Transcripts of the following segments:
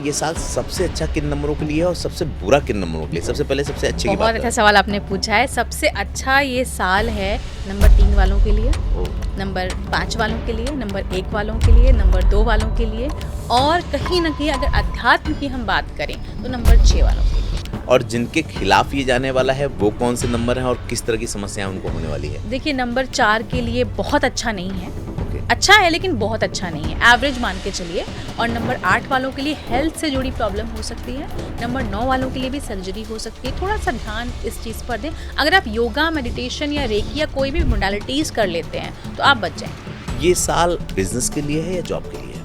ये साल सबसे अच्छा किन नंबरों के लिए है और सबसे बुरा किन नंबरों के लिए? सबसे पहले सबसे अच्छे की बात बहुत अच्छा करें। सवाल आपने पूछा है। सबसे अच्छा ये साल है नंबर 3 वालों के लिए, ओह, नंबर 5 वालों के लिए, नंबर 1 वालों के लिए, नंबर 2 वालों के लिए, और कहीं न कहीं अगर अध्यात्म की हम बात करें तो नंबर 6 वालों के लिए। और जिनके खिलाफ ये जाने वाला है वो कौन से नंबर हैं और किस तरह की समस्याएं उनको होने वाली है? देखिए, नंबर 4 के लिए बहुत अच्छा नहीं है। ओके। अच्छा है लेकिन बहुत अच्छा नहीं है, एवरेज मान के चलिए। और नंबर 8 वालों के लिए हेल्थ से जुड़ी प्रॉब्लम हो सकती है। नंबर 9 वालों के लिए भी सर्जरी हो सकती है। थोड़ा सा ध्यान इस चीज़ पर दें। अगर आप योगा, मेडिटेशन या रेकी या कोई भी मोडालिटीज़ कर लेते हैं तो आप बच जाएंगे। ये साल बिजनेस के लिए है या जॉब के लिए है?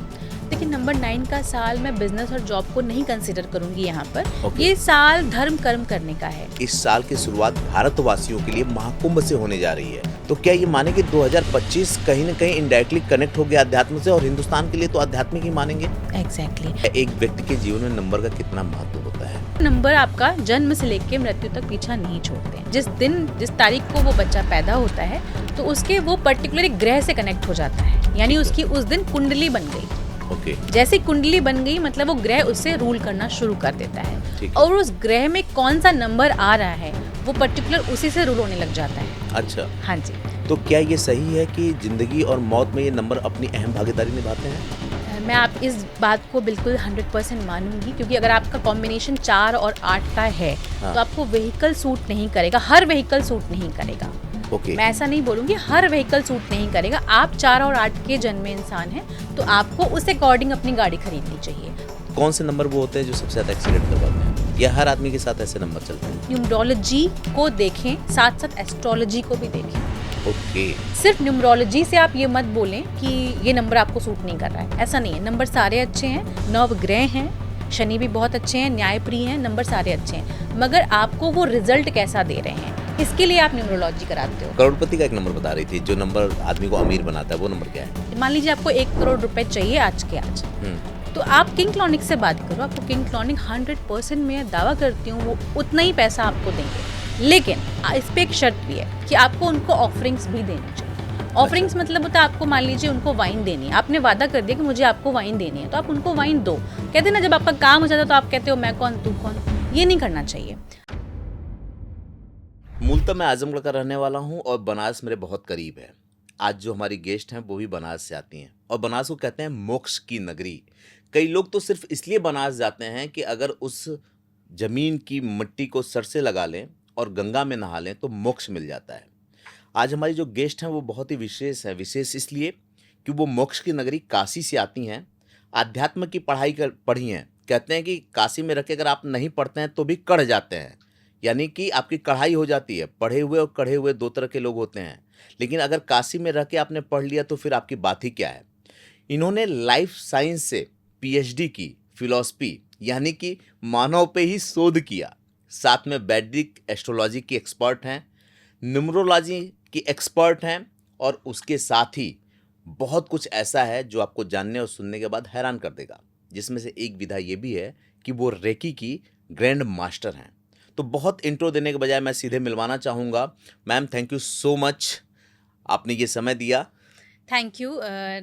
देखिए, नंबर 9 का साल मैं बिजनेस और जॉब को नहीं कंसिडर करूंगी यहाँ पर। ओके। ये साल धर्म कर्म करने का है। इस साल की शुरुआत भारतवासियों के लिए महाकुंभ से होने जा रही है, तो क्या ये माने कि 2025 कहीं न कहीं इनडायरेक्टली कनेक्ट हो गया अध्यात्म से, और हिंदुस्तान के लिए तो आध्यात्मिक ही मानेंगे? एग्जैक्टली। एक व्यक्ति के जीवन में नंबर का कितना महत्व होता है? नंबर आपका जन्म से लेकर मृत्यु तक पीछा नहीं छोड़ते हैं। जिस तारीख को वो बच्चा पैदा होता है तो उसके वो पर्टिकुलर ग्रह से कनेक्ट हो जाता है, यानी उसकी उस दिन कुंडली बन गई। ओके। जैसे कुंडली बन गई मतलब वो ग्रह उससे रूल करना शुरू कर देता है। ठीक है। और उस ग्रह में कौन सा नंबर आ रहा है वो पर्टिकुलर उसी से रूल होने लग जाता है। अच्छा, हाँ जी। तो क्या ये सही है कि जिंदगी और मौत में ये नंबर अपनी अहम भागीदारी निभाते हैं? मैं आप इस बात को बिल्कुल 100% मानूंगी, क्योंकि अगर आपका कॉम्बिनेशन 4 और 8 का है हाँ। तो आपको व्हीकल सूट नहीं करेगा, हर व्हीकल सूट नहीं करेगा। ओके। मैं ऐसा नहीं बोलूंगी हर व्हीकल सूट नहीं करेगा। आप 4 और 8 के जन्मे इंसान हैं तो आपको उस अकॉर्डिंग अपनी गाड़ी खरीदनी चाहिए। कौन से नंबर वो होते हैं जो सबसे ज्यादा एक्सीडेंट करवाते हैं, या हर आदमी के साथ ऐसे नंबर चलते हैं? न्यूमरोलॉजी को देखें, साथ साथ एस्ट्रोलॉजी को भी देखें। ओके। सिर्फ न्यूमरोलॉजी से आप ये मत बोलें कि ये नंबर आपको सूट नहीं कर रहा है, ऐसा नहीं है। नंबर सारे अच्छे हैं, नवग्रह हैं, शनि भी बहुत अच्छे हैं, न्यायप्रिय हैं, नंबर सारे अच्छे हैं, मगर आपको वो रिजल्ट कैसा दे रहे हैं इसके लिए आप न्यूमरोलॉजी कराते हो। करोड़पति का एक नंबर बता रही थी, जो नंबर आदमी को अमीर बनाता है, वो नंबर क्या है? मान लीजिए आपको 1 करोड़ रुपए चाहिए आज के आज, तो आप किंग क्लॉनिक से बात करो। आपको किंग क्लॉनिक 100% मैं दावा करती हूँ वो उतना ही पैसा आपको देंगे, लेकिन इस पे एक शर्त भी है कि आपको उनको ऑफरिंग्स भी देनी चाहिए। ऑफरिंग्स मतलब होता है आपको मान लीजिए उनको वाइन देनी है, आपने वादा कर दिया कि मुझे आपको वाइन देनी है तो आप उनको वाइन दो। कहते हैं ना, जब आपका काम हो जाता है तो आप कहते हो मैं कौन तू कौन। ये नहीं करना चाहिए। मूलतः मैं आजमगढ़ का रहने वाला हूँ और बनारस मेरे बहुत करीब है। आज जो हमारी गेस्ट हैं वो भी बनारस से आती हैं, और बनारस को कहते हैं मोक्ष की नगरी। कई लोग तो सिर्फ इसलिए बनारस जाते हैं कि अगर उस जमीन की मिट्टी को सर से लगा लें और गंगा में नहा लें तो मोक्ष मिल जाता है। आज हमारी जो गेस्ट हैं वो बहुत ही विशेष है। विशेष इसलिए कि वो मोक्ष की नगरी काशी से आती हैं, आध्यात्म की पढ़ी हैं। कहते हैं कि काशी में रख के अगर आप नहीं पढ़ते हैं तो भी कढ़ जाते हैं, यानी कि आपकी कढ़ाई हो जाती है। पढ़े हुए और कढ़े हुए दो तरह के लोग होते हैं, लेकिन अगर काशी में रह के आपने पढ़ लिया तो फिर आपकी बात ही क्या है। इन्होंने लाइफ साइंस से पीएचडी की, फिलॉसफी यानी कि मानव पे ही शोध किया, साथ में वैदिक एस्ट्रोलॉजी की एक्सपर्ट हैं, न्यूमरोलॉजी की एक्सपर्ट हैं, और उसके साथ ही बहुत कुछ ऐसा है जो आपको जानने और सुनने के बाद हैरान कर देगा, जिसमें से एक विधा ये भी है कि वो रेकी की ग्रैंड मास्टर हैं। तो बहुत इंट्रो देने के बजाय मैं सीधे मिलवाना चाहूँगा। Ma'am, thank you so much, आपने ये समय दिया। Thank you.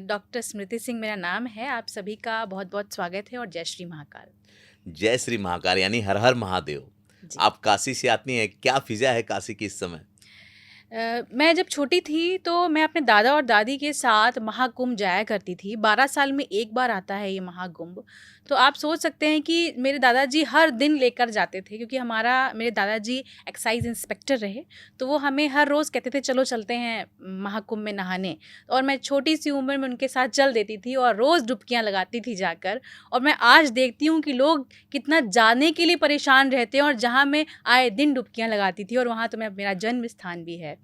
डॉक्टर स्मृति सिंह मेरा नाम है। आप सभी का बहुत बहुत स्वागत है और जय श्री महाकाल। जय श्री महाकाल, यानी हर हर महादेव। जी। आप काशी से आती हैं, क्या फिजा है काशी की इस समय? मैं जब छोटी थी तो मैं अपने दादा और दादी के साथ महाकुंभ जाया करती थी। 12 साल में एक बार आता है ये महाकुंभ। तो आप सोच सकते हैं कि मेरे दादाजी हर दिन लेकर जाते थे, क्योंकि मेरे दादाजी एक्साइज इंस्पेक्टर रहे, तो वो हमें हर रोज़ कहते थे चलो चलते हैं महाकुंभ में नहाने। और मैं छोटी सी उम्र में उनके साथ चल देती थी और रोज़ डुबकियाँ लगाती थी जाकर। और मैं आज देखती हूँ कि लोग कितना जाने के लिए परेशान रहते हैं, और जहाँ मैं आए दिन डुबकियाँ लगाती थी, और वहाँ तो मेरा जन्म स्थान भी है।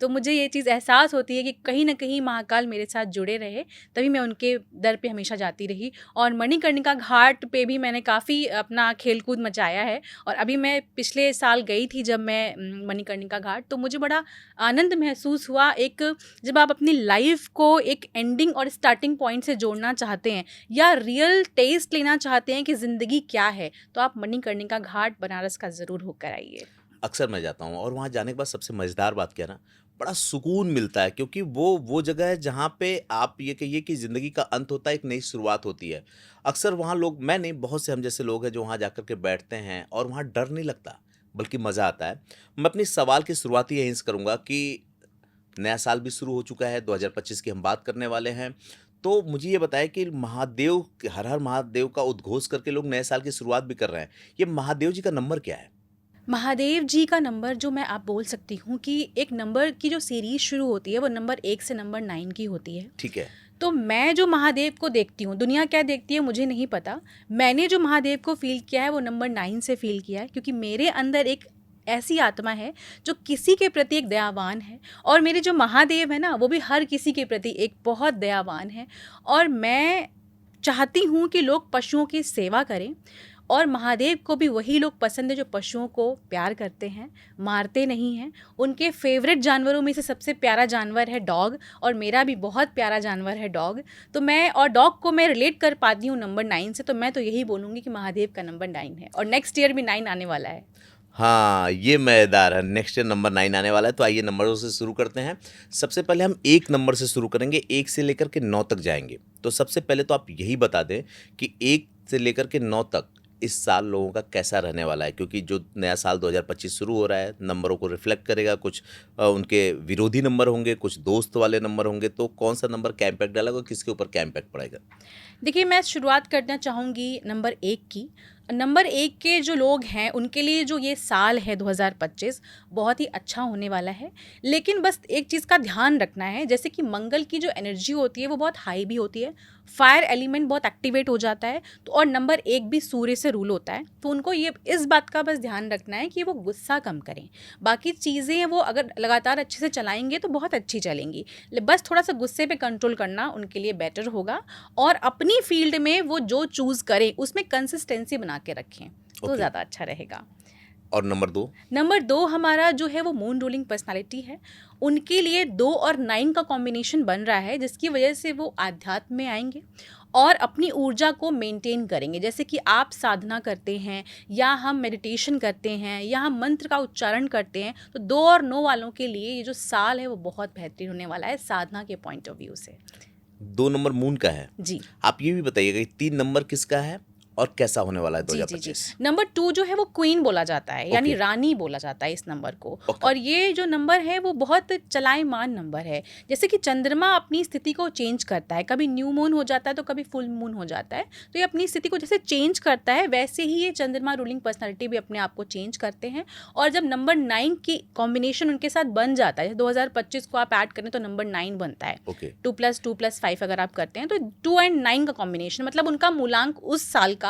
तो मुझे ये चीज़ एहसास होती है कि कहीं ना कहीं महाकाल मेरे साथ जुड़े रहे, तभी मैं उनके दर पे हमेशा जाती रही। और मणिकर्णिका घाट पे भी मैंने काफ़ी अपना खेलकूद मचाया है। और अभी मैं पिछले साल गई थी जब मैं मणिकर्णिका घाट, तो मुझे बड़ा आनंद महसूस हुआ। एक जब आप अपनी लाइफ को एक एंडिंग और स्टार्टिंग पॉइंट से जोड़ना चाहते हैं या रियल टेस्ट लेना चाहते हैं कि ज़िंदगी क्या है, तो आप मणिकर्णिका घाट बनारस का ज़रूर होकर आइए। अक्सर मैं जाता हूँ, और वहाँ जाने के बाद सबसे मज़ेदार बात क्या ना, बड़ा सुकून मिलता है, क्योंकि वो जगह है जहाँ पे आप ये कहिए कि ज़िंदगी का अंत होता है, एक नई शुरुआत होती है। अक्सर वहाँ लोग, मैं नहीं, बहुत से हम जैसे लोग हैं जो वहाँ जाकर के बैठते हैं और वहाँ डर नहीं लगता, बल्कि मज़ा आता है। मैं अपनी सवाल की शुरुआत ही यहीं से करूँगा कि नया साल भी शुरू हो चुका है, 2025 की हम बात करने वाले हैं। तो मुझे ये बताएँ कि महादेव, हर हर महादेव का उद्घोष करके लोग नए साल की शुरुआत भी कर रहे हैं। ये महादेव जी का नंबर क्या है? महादेव जी का नंबर जो मैं आप बोल सकती हूँ कि एक नंबर की जो सीरीज़ शुरू होती है वो नंबर 1 से नंबर 9 की होती है। ठीक है। तो मैं जो महादेव को देखती हूँ, दुनिया क्या देखती है मुझे नहीं पता। मैंने जो महादेव को फ़ील किया है वो नंबर 9 से फ़ील किया है, क्योंकि मेरे अंदर एक ऐसी आत्मा है जो किसी के प्रति एक दयावान है, और मेरे जो महादेव है ना वो भी हर किसी के प्रति एक बहुत दयावान है। और मैं चाहती हूँ कि लोग पशुओं की सेवा करें, और महादेव को भी वही लोग पसंद है जो पशुओं को प्यार करते हैं, मारते नहीं हैं। उनके फेवरेट जानवरों में से सबसे प्यारा जानवर है डॉग, और मेरा भी बहुत प्यारा जानवर है डॉग। तो मैं, और डॉग को मैं रिलेट कर पाती हूँ नंबर 9 से, तो मैं तो यही बोलूँगी कि महादेव का नंबर 9 है, और नेक्स्ट ईयर भी 9 आने वाला है। हाँ, ये मज़ेदार है, नेक्स्ट ईयर नंबर 9 आने वाला है, तो आइए नंबरों से शुरू करते हैं। सबसे पहले हम 1 नंबर से शुरू करेंगे, 1 से लेकर के 9 तक जाएँगे। तो सबसे पहले तो आप यही बता दें कि 1 से लेकर के 9 तक इस साल लोगों का कैसा रहने वाला है? क्योंकि जो नया साल 2025 शुरू हो रहा है, नंबरों को रिफ्लेक्ट करेगा, कुछ उनके विरोधी नंबर होंगे, कुछ दोस्त वाले नंबर होंगे, तो कौन-सा नंबर क्या इम्पैक्ट डालेगा और किसके ऊपर क्या इम्पैक्ट पड़ेगा? देखिए, मैं शुरुआत करना चाहूँगी नंबर 1 की। नंबर 1 के जो लोग हैं उनके लिए जो ये साल है 2025 बहुत ही अच्छा होने वाला है। लेकिन बस एक चीज़ का ध्यान रखना है, जैसे कि मंगल की जो एनर्जी होती है वो बहुत हाई भी होती है, फायर एलिमेंट बहुत एक्टिवेट हो जाता है, तो और नंबर 1 भी सूर्य से रूल होता है, तो उनको ये इस बात का बस ध्यान रखना है कि वो गुस्सा कम करें। बाकी चीज़ें वो अगर लगातार अच्छे से चलाएँगे तो बहुत अच्छी चलेंगी। बस थोड़ा-सा गुस्से पे कंट्रोल करना उनके लिए बेटर होगा, और अपनी फील्ड में वो जो चूज़ करें उसमें कंसिस्टेंसी बना के रखें, तो ओके। ज़्यादा अच्छा रहेगा। और नंबर 2? नंबर 2 हमारा जो है वो मून रूलिंग पर्सनालिटी है। उनके लिए 2 और 9 का कॉम्बिनेशन बन रहा है, जिसकी वजह से वो आध्यात्म में आएँगे और अपनी ऊर्जा को मेंटेन करेंगे। जैसे कि आप साधना करते हैं, या हम मेडिटेशन करते हैं, या हम मंत्र का उच्चारण करते हैं, तो 2 और 9 वालों के लिए ये जो साल है वो बहुत बेहतरीन होने वाला है साधना के पॉइंट ऑफ व्यू से। 2 नंबर मून का है। जी। आप ये भी बताइएगा कि 3 नंबर किसका है और कैसा होने वाला है जी, जी, जी। 2025? नंबर 2 जो है वो क्वीन बोला जाता है, यानी ओके। रानी बोला जाता है इस नंबर को। ओके। और ये जो नंबर है वो बहुत चलाएमान नंबर है। जैसे कि चंद्रमा अपनी स्थिति को चेंज करता है, कभी न्यू मून हो जाता है तो कभी फुल मून हो जाता है, तो ये अपनी स्थिति को जैसे चेंज करता है, वैसे ही ये चंद्रमा रूलिंग पर्सनालिटी भी अपने आप को चेंज करते हैं। और जब नंबर 9 की कॉम्बिनेशन उनके साथ बन जाता है, 2025 को आप ऐड करें तो नंबर 9 बनता है। ओके। 2+2+5 अगर आप करते हैं तो 2 एंड 9 का कॉम्बिनेशन, मतलब उनका मूलांक उस साल का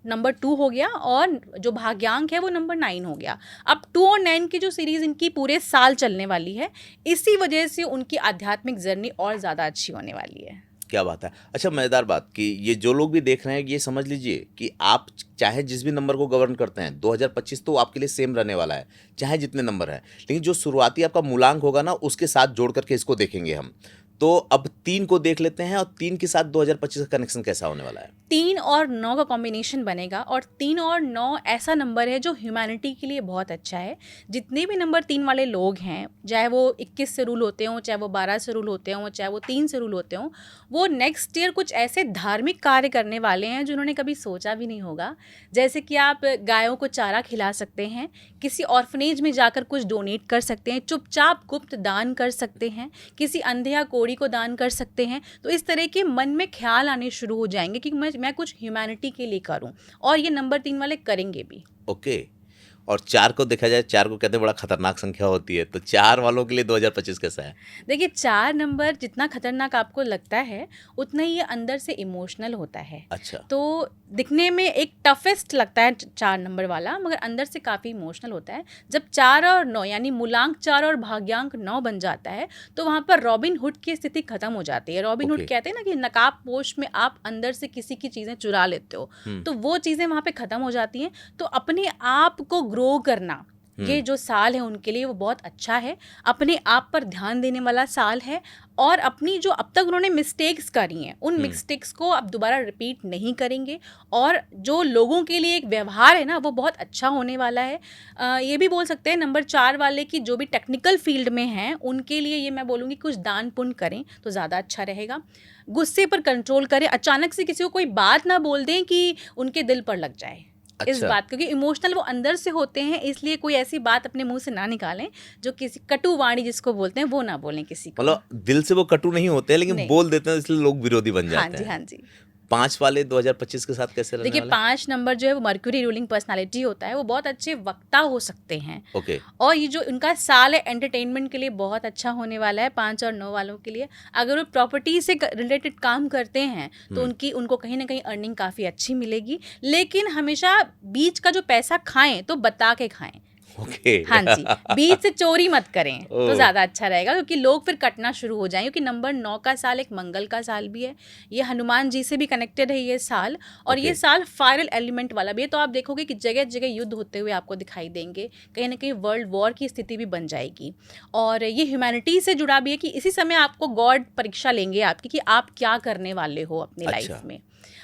नंबर 2 हो गया, और जो भाग्यांक है वो नंबर 9 हो गया। अब 2 और 9 की जो सीरीज़ इनकी पूरे साल चलने वाली है, इसी वजह से उनकी आध्यात्मिक जर्नी और ज़्यादा अच्छी होने वाली है। क्या बात है। अच्छा, मज़ेदार बात कि ये जो लोग भी देख रहे हैं, ये समझ लीजिए कि आप चाहे जिस भी नंबर को गवर्न करते हैं, 2025 तो आपके लिए सेम रहने वाला है, चाहे जितने नंबर हैं। लेकिन जो शुरुआती आपका मूलांक होगा ना, उसके साथ जोड़ करके इसको देखेंगे हम। तो अब 3 को देख लेते हैं, और 3 के साथ 2025 का कनेक्शन कैसा होने वाला है? 3 और 9 का कॉम्बिनेशन बनेगा, और 3 और 9 ऐसा नंबर है जो ह्यूमैनिटी के लिए बहुत अच्छा है। जितने भी नंबर 3 वाले लोग हैं, चाहे वो 21 से रूल होते हों, चाहे वो 12 से रूल होते हों, चाहे वो 3 से रूल होते हों, वो नेक्स्ट ईयर कुछ ऐसे धार्मिक कार्य करने वाले हैं जो उन्होंने कभी सोचा भी नहीं होगा। जैसे कि आप गायों को चारा खिला सकते हैं, किसी ऑर्फनेज में जाकर कुछ डोनेट कर सकते हैं, चुपचाप गुप्त दान कर सकते हैं, किसी अंधे या कोढ़ी को दान कर सकते हैं। तो इस तरह के मन में ख्याल आने शुरू हो जाएंगे कि मैं कुछ ह्यूमैनिटी के लिए करूं, और ये नंबर 3 वाले करेंगे भी। ओके। और 4 को देखा जाए, 4 को कहते हैं बड़ा खतरनाक संख्या होती है, तो 4 वालों के लिए 2025 कैसा है? देखिए, 4 नंबर जितना खतरनाक आपको लगता है, उतना ही ये अंदर से इमोशनल होता है। अच्छा। तो दिखने में एक टफेस्ट लगता है 4 नंबर वाला, मगर अंदर से काफ़ी इमोशनल होता है। जब 4 और 9 यानी मूलांक 4 और भाग्यांक 9 बन जाता है, तो वहाँ पर रॉबिन हुड की स्थिति खत्म हो जाती है। Robin hood okay. कहते हैं ना कि नकाबपोश में आप अंदर से किसी की चीज़ें चुरा लेते हो, तो वो चीज़ें वहाँ पे ख़त्म हो जाती हैं। तो अपने आप को ग्रो करना, ये जो साल है उनके लिए वो बहुत अच्छा है, अपने आप पर ध्यान देने वाला साल है, और अपनी जो अब तक उन्होंने मिस्टेक्स करी हैं उन मिस्टेक्स को अब दोबारा रिपीट नहीं करेंगे, और जो लोगों के लिए एक व्यवहार है ना वो बहुत अच्छा होने वाला है। ये भी बोल सकते हैं नंबर 4 वाले की जो भी टेक्निकल फील्ड में हैं उनके लिए ये मैं बोलूँगी कुछ दान पुण्य करें तो ज़्यादा अच्छा रहेगा। गुस्से पर कंट्रोल करें, अचानक से किसी को कोई बात ना बोल दें कि उनके दिल पर लग जाए। इस अच्छा। बात, क्योंकि इमोशनल वो अंदर से होते हैं, इसलिए कोई ऐसी बात अपने मुंह से ना निकालें जो किसी कटु वाणी जिसको बोलते हैं वो ना बोलें किसी को। मतलब दिल से वो कटु नहीं होते हैं, लेकिन नहीं। बोल देते हैं, इसलिए लोग विरोधी बन हाँ जाते जी, हैं। हाँ जी। 5 वाले 2025 के साथ कैसे रहने देखिए वाले? 5 नंबर जो है वो मर्क्यूरी रूलिंग पर्सनालिटी होता है, वो बहुत अच्छे वक्ता हो सकते हैं, ओके। और ये जो उनका साल है एंटरटेनमेंट के लिए बहुत अच्छा होने वाला है 5 और 9 वालों के लिए। अगर वो प्रॉपर्टी से रिलेटेड काम करते हैं तो उनको कहीं ना कहीं अर्निंग काफ़ी अच्छी मिलेगी, लेकिन हमेशा बीच का जो पैसा खाएं तो बता के खाएं। ओके। हाँ जी, बीच से चोरी मत करें तो ओह। ज़्यादा अच्छा रहेगा, क्योंकि लोग फिर कटना शुरू हो जाएंगे, क्योंकि नंबर 9 का साल एक मंगल का साल भी है, ये हनुमान जी से भी कनेक्टेड है ये साल, और ये ओके। साल फायरल एलिमेंट वाला भी है। तो आप देखोगे कि जगह जगह युद्ध होते हुए आपको दिखाई देंगे, कहीं ना कहीं वर्ल्ड वॉर की स्थिति भी बन जाएगी, और ये ह्यूमैनिटी से जुड़ा भी है कि इसी समय आपको गॉड परीक्षा लेंगे आपकी कि आप क्या करने वाले हो अपनी अच्छा। लाइफ में,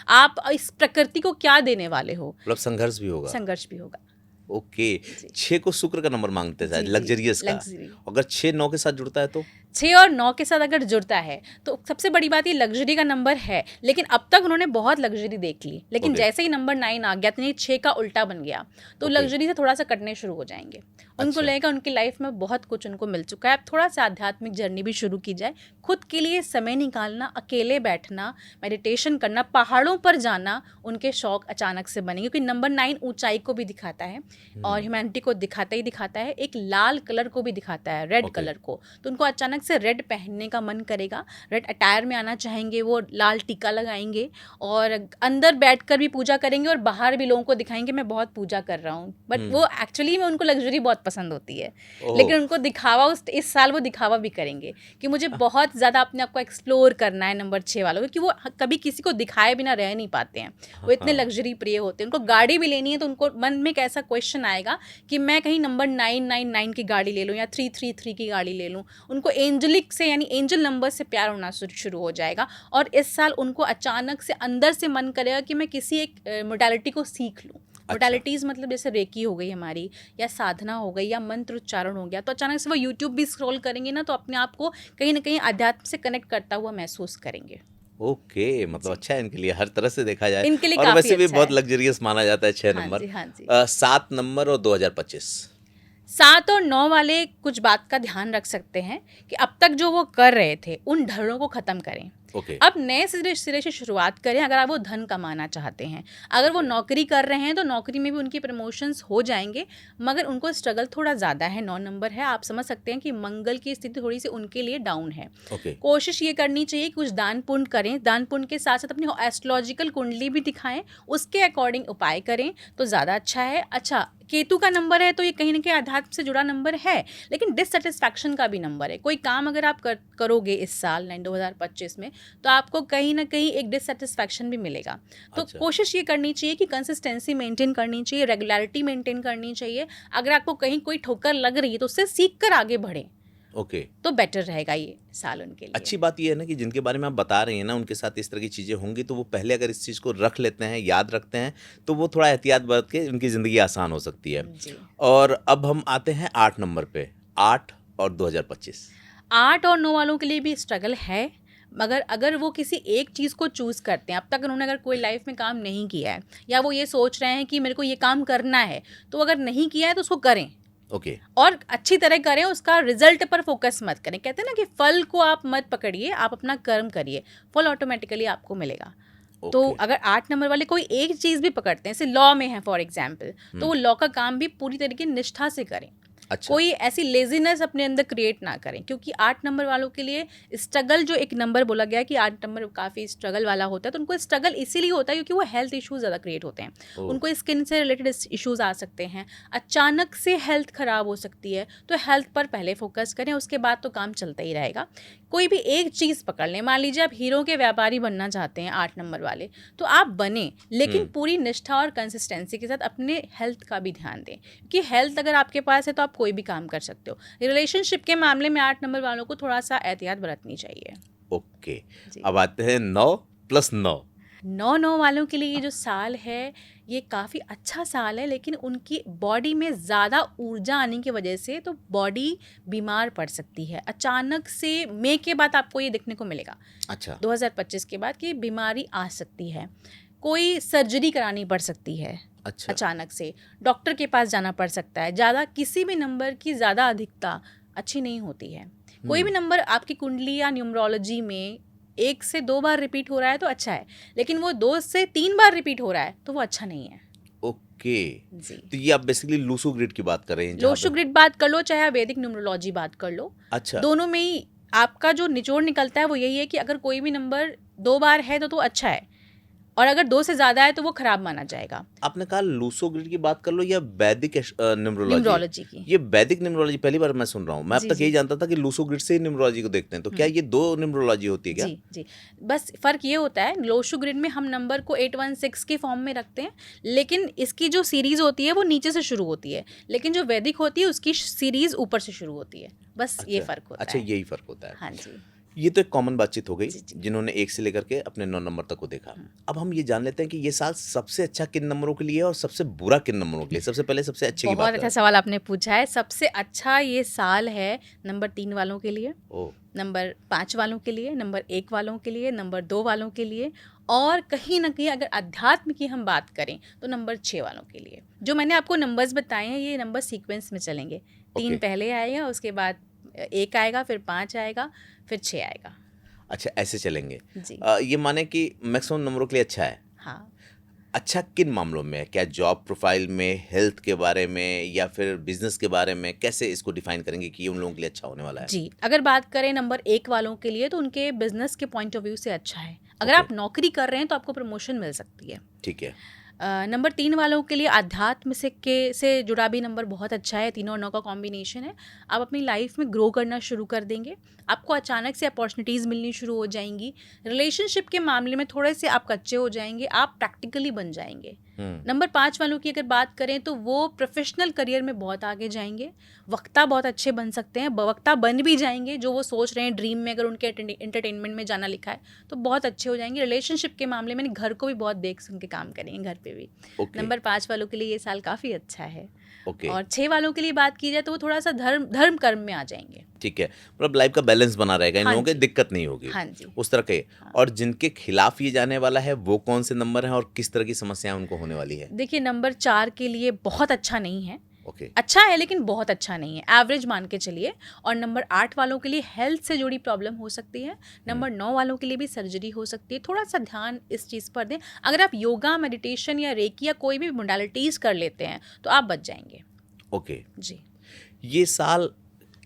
आप इस प्रकृति को क्या देने वाले हो। मतलब संघर्ष भी होगा। संघर्ष भी होगा। ओके। 6 को शुक्र का नंबर मांगते हैं, जी, जी, लग्जरियस का। luxury। अगर 6-9 के साथ जुड़ता है तो 6 और 9 के साथ अगर जुड़ता है तो सबसे बड़ी बात ये लग्जरी का नंबर है, लेकिन अब तक उन्होंने बहुत लग्जरी देख ली, लेकिन ओके। जैसे ही नंबर 9 आ गया तो ये 6 का उल्टा बन गया, तो ओके। लग्जरी से थोड़ा सा कटने शुरू हो जाएंगे। उनको अच्छा। लगेगा उनकी लाइफ में बहुत कुछ उनको मिल चुका है, अब थोड़ा सा आध्यात्मिक जर्नी भी शुरू की जाए, खुद के लिए समय निकालना, अकेले बैठना, मेडिटेशन करना, पहाड़ों पर जाना उनके शौक अचानक से बनेंगे, क्योंकि नंबर 9 ऊंचाई को भी दिखाता है और ह्यूमैनिटी को दिखाता ही दिखाता है, एक लाल कलर को भी दिखाता है, रेड ओके। कलर को। तो उनको अचानक से रेड पहनने का मन करेगा, रेड अटायर में आना चाहेंगे, वो लाल टीका लगाएंगे और अंदर बैठकर भी पूजा करेंगे और बाहर भी लोगों को दिखाएंगे मैं बहुत पूजा कर रहा हूँ, बट वो एक्चुअली में उनको लग्जरी बहुत पसंद होती है, ओह। लेकिन उनको दिखावा इस साल वो दिखावा भी करेंगे कि मुझे बहुत ज़्यादा अपने आप को एक्सप्लोर करना है नंबर 6 वालों को, क्योंकि वो कभी किसी को दिखाए बिना रह नहीं पाते हैं, वो इतने लग्जरी प्रिय होते हैं। उनको गाड़ी भी लेनी है तो उनको मन में एक ऐसा क्वेश्चन आएगा कि मैं कहीं नंबर 999 की गाड़ी ले लूँ या 333 की गाड़ी ले लूँ। उनको एंजलिक से यानी एंजल नंबर से प्यार होना शुरू हो जाएगा, और इस साल उनको अचानक से अंदर से मन करेगा कि मैं किसी एक मोडालिटी को सीख लूँ। मोडालिटीज़ मतलब जैसे रेकी हो गई हमारी, या साधना हो गई, या मंत्र उच्चारण हो गया, तो अचानक से वो यूट्यूब भी स्क्रॉल करेंगे ना तो अपने आप को कहीं ना कहीं अध्यात्म से कनेक्ट करता हुआ महसूस करेंगे। ओके। मतलब अच्छा है इनके लिए, हर तरह से देखा जाए। इनके लिए और काफी वैसे भी अच्छा बहुत है। लग्जरियस माना जाता है 6 हाँ नंबर। जी, हाँ जी। 7 नंबर और 2025। 7 और 9 वाले कुछ बात का ध्यान रख सकते हैं कि अब तक जो वो कर रहे थे उन ढर्रों को ख़त्म करें, ओके। अब नए सिरे से शुरुआत करें। अगर आप वो धन कमाना चाहते हैं, अगर वो नौकरी कर रहे हैं तो नौकरी में भी उनकी प्रमोशंस हो जाएंगे, मगर उनको स्ट्रगल थोड़ा ज़्यादा है। 9 नंबर है, आप समझ सकते हैं कि मंगल की स्थिति थोड़ी सी उनके लिए डाउन है। ओके। कोशिश ये करनी चाहिए कुछ दान पुण्य करें, दान पुण्य के साथ साथ अपनी एस्ट्रोलॉजिकल कुंडली भी दिखाएं, उसके अकॉर्डिंग उपाय करें तो ज़्यादा अच्छा है। अच्छा, केतु का नंबर है तो ये कहीं ना कहीं अध्यात्म से जुड़ा नंबर है, लेकिन डिससेटिस्फैक्शन का भी नंबर है। कोई काम अगर आप करोगे इस साल 2025 में तो आपको कहीं ना कहीं एक डिससेटिस्फैक्शन भी मिलेगा। तो अच्छा। कोशिश ये करनी चाहिए कि कंसिस्टेंसी मेंटेन करनी चाहिए, रेगुलरिटी मेंटेन करनी चाहिए। अगर आपको कहीं कोई ठोकर लग रही है तो उससे सीख कर आगे बढ़ें, ओके। तो बेटर रहेगा ये साल उनके लिए। अच्छी बात यह है ना कि जिनके बारे में आप बता रही हैं ना उनके साथ इस तरह की चीज़ें होंगी, तो वो पहले अगर इस चीज़ को रख लेते हैं, याद रखते हैं, तो वो थोड़ा एहतियात बरत के उनकी ज़िंदगी आसान हो सकती है। जी। और अब हम आते हैं 8 नंबर पे। 8 और 2025। 8 और 9 वालों के लिए भी स्ट्रगल है, मगर अगर वो किसी एक चीज़ को चूज़ करते हैं, अब तक उन्होंने अगर कोई लाइफ में काम नहीं किया है, या वो ये सोच रहे हैं कि मेरे को ये काम करना है, तो अगर नहीं किया है तो उसको करें ओके। और अच्छी तरह करें, उसका रिजल्ट पर फोकस मत करें। कहते हैं ना कि फल को आप मत पकड़िए, आप अपना कर्म करिए, फल ऑटोमेटिकली आपको मिलेगा। तो ओके। अगर 8 नंबर वाले कोई एक चीज़ भी पकड़ते हैं, जैसे लॉ में है फॉर एग्जाम्पल, तो वो लॉ का काम भी पूरी तरीके निष्ठा से करें। अच्छा। कोई ऐसी लेजीनेस अपने अंदर क्रिएट ना करें, क्योंकि 8 नंबर वालों के लिए स्ट्रगल, जो एक नंबर बोला गया कि 8 नंबर काफ़ी स्ट्रगल वाला होता है, तो उनको स्ट्रगल इसीलिए होता है क्योंकि वो हेल्थ इश्यूज ज़्यादा क्रिएट होते हैं। ओह। उनको स्किन से रिलेटेड इश्यूज आ सकते हैं, अचानक से हेल्थ ख़राब हो सकती है, तो हेल्थ पर पहले फोकस करें, उसके बाद तो काम चलता ही रहेगा। कोई भी एक चीज़ पकड़ लें, मान लीजिए आप हीरो के व्यापारी बनना चाहते हैं 8 नंबर वाले, तो आप बने, लेकिन पूरी निष्ठा और कंसिस्टेंसी के साथ अपने हेल्थ का भी ध्यान दें, क्योंकि हेल्थ अगर आपके पास है तो आप कोई भी काम कर सकते हो। रिलेशनशिप के मामले में 8 नंबर वालों को थोड़ा सा एहतियात बरतनी चाहिए। ओके, जी। अब आते हैं 9+9। 9 वालों के लिए ये जो साल है, ये काफ़ी अच्छा साल है, लेकिन उनकी बॉडी में ज़्यादा ऊर्जा आने की वजह से तो बॉडी बीमार पड़ सकती है। अचानक से मई के बाद आपको ये देखने को मिलेगा, अच्छा, 2025 के बाद, कि बीमारी आ सकती है। कोई सर्जरी करानी पड़ सकती है अच्छा, अचानक से, डॉक्टर के पास जाना पड़ सकता है। ज़्यादा किसी भी नंबर की ज़्यादा अधिकता अच्छी नहीं होती है। कोई भी नंबर आपकी कुंडली या न्यूमरोलॉजी में 1 से 2 बार रिपीट हो रहा है तो अच्छा है, लेकिन वो 2 से 3 बार रिपीट हो रहा है तो वो अच्छा नहीं है। ओके। जी। तो ये आप बेसिकली लूसो ग्रिड की बात कर रहे हैं जहाँ लोशो पे- ग्रिड बात कर लो, चाहे आप वैदिक न्यूमरोलॉजी बात कर लो, अच्छा, दोनों में ही आपका जो निचोड़ निकलता है वो यही है कि अगर कोई भी नंबर 2 बार है तो अच्छा है, और अगर 2 से ज़्यादा है तो वो खराब माना जाएगा। आपने कहा लूसो ग्रिड की बात कर लो या वैदिक न्यूमरोलॉजी? न्यूमरोलॉजी की। ये वैदिक न्यूमरोलॉजी पहली बार मैं सुन रहा हूँ। मैं अब जी, तक जी। यही जानता था कि लूसो ग्रिड से ही न्यूमरोलॉजी को देखते हैं। तो क्या ये 2 न्यूमरोलॉजी होती है क्या? जी, जी। बस फ़र्क ये होता है, लोशो ग्रिड में हम नंबर को 816 के फॉर्म में रखते हैं, लेकिन इसकी जो सीरीज़ होती है वो नीचे से शुरू होती है, लेकिन जो वैदिक होती है उसकी सीरीज़ ऊपर से शुरू होती है। बस ये अच्छा, फ़र्क होता अच्छा, है। यही फ़र्क होता है। हाँ जी। ये तो एक कॉमन बातचीत हो गई, जी, जी। जिन्होंने 1 से लेकर के अपने 9 नंबर तक को देखा। अब हम ये जान लेते हैं कि ये साल सबसे अच्छा किन नंबरों के लिए है और सबसे बुरा किन नंबरों के लिए? सबसे पहले सबसे अच्छे की बहुत बात अच्छा करें। सवाल आपने पूछा है। सबसे अच्छा ये साल है नंबर 3 वालों के लिए, ओह! नंबर 5 वालों के लिए, नंबर 1 वालों के लिए, नंबर 2 वालों के लिए, और कहीं न कहीं अगर अध्यात्म की हम बात करें तो नंबर 6 वालों के लिए। जो मैंने आपको नंबर्स बताए हैं, ये नंबर सीक्वेंस में चलेंगे। 3 ओके। पहले आएगा, उसके बाद 1 आएगा, फिर 5 आएगा, फिर 6 आएगा। अच्छा, ऐसे चलेंगे। जी। ये माने कि मैक्सिमम नंबरों के लिए अच्छा है। हाँ। अच्छा किन मामलों में? क्या जॉब प्रोफाइल में, हेल्थ के बारे में या फिर बिज़नेस के बारे में? कैसे इसको डिफ़ाइन करेंगे कि ये उन लोगों के लिए अच्छा होने वाला है? जी, अगर बात करें नंबर 1 वालों के लिए तो उनके बिज़नेस के पॉइंट ऑफ व्यू से अच्छा है। अगर ओके। आप नौकरी कर रहे हैं तो आपको प्रमोशन मिल सकती है। ठीक है। नंबर 3 वालों के लिए अध्यात्म से जुड़ा भी नंबर बहुत अच्छा है। 3 और 9 का कॉम्बिनेशन है। आप अपनी लाइफ में ग्रो करना शुरू कर देंगे। आपको अचानक से अपॉर्चुनिटीज़ मिलनी शुरू हो जाएंगी। रिलेशनशिप के मामले में थोड़े से आप कच्चे हो जाएंगे, आप प्रैक्टिकली बन जाएंगे। नंबर 5 वालों की अगर बात करें तो वो प्रोफेशनल करियर में बहुत आगे जाएंगे। वक्ता बहुत अच्छे बन सकते हैं, वक्ता बन भी जाएंगे। जो वो सोच रहे हैं ड्रीम में, अगर उनके एंटरटेनमेंट में जाना लिखा है तो बहुत अच्छे हो जाएंगे। रिलेशनशिप के मामले में घर को भी बहुत देख सुन के काम करेंगे, घर पे भी। ओके। नंबर 5 वालों के लिए ये साल काफ़ी अच्छा है। ओके। और 6 वालों के लिए बात की जाए तो वो थोड़ा सा धर्म कर्म में आ जाएंगे। ठीक है, मतलब लाइफ का बैलेंस बना रहेगा, इन हाँ लोगों की जी। दिक्कत नहीं होगी हाँ जी। उस तरह के। हाँ। और जिनके खिलाफ ये जाने वाला है वो कौन से नंबर हैं और किस तरह की समस्याएं उनको होने वाली है? देखिए, नंबर 4 के लिए बहुत अच्छा नहीं है। ओके। अच्छा है लेकिन बहुत अच्छा नहीं है, एवरेज मान के चलिए। और नंबर 8 वालों के लिए हेल्थ से जुड़ी प्रॉब्लम हो सकती है। नंबर 9 वालों के लिए भी सर्जरी हो सकती है। थोड़ा सा ध्यान इस चीज़ पर दें। अगर आप योगा, मेडिटेशन या रेकी या कोई भी मोडालिटीज़ कर लेते हैं तो आप बच जाएंगे। ओके। जी। ये साल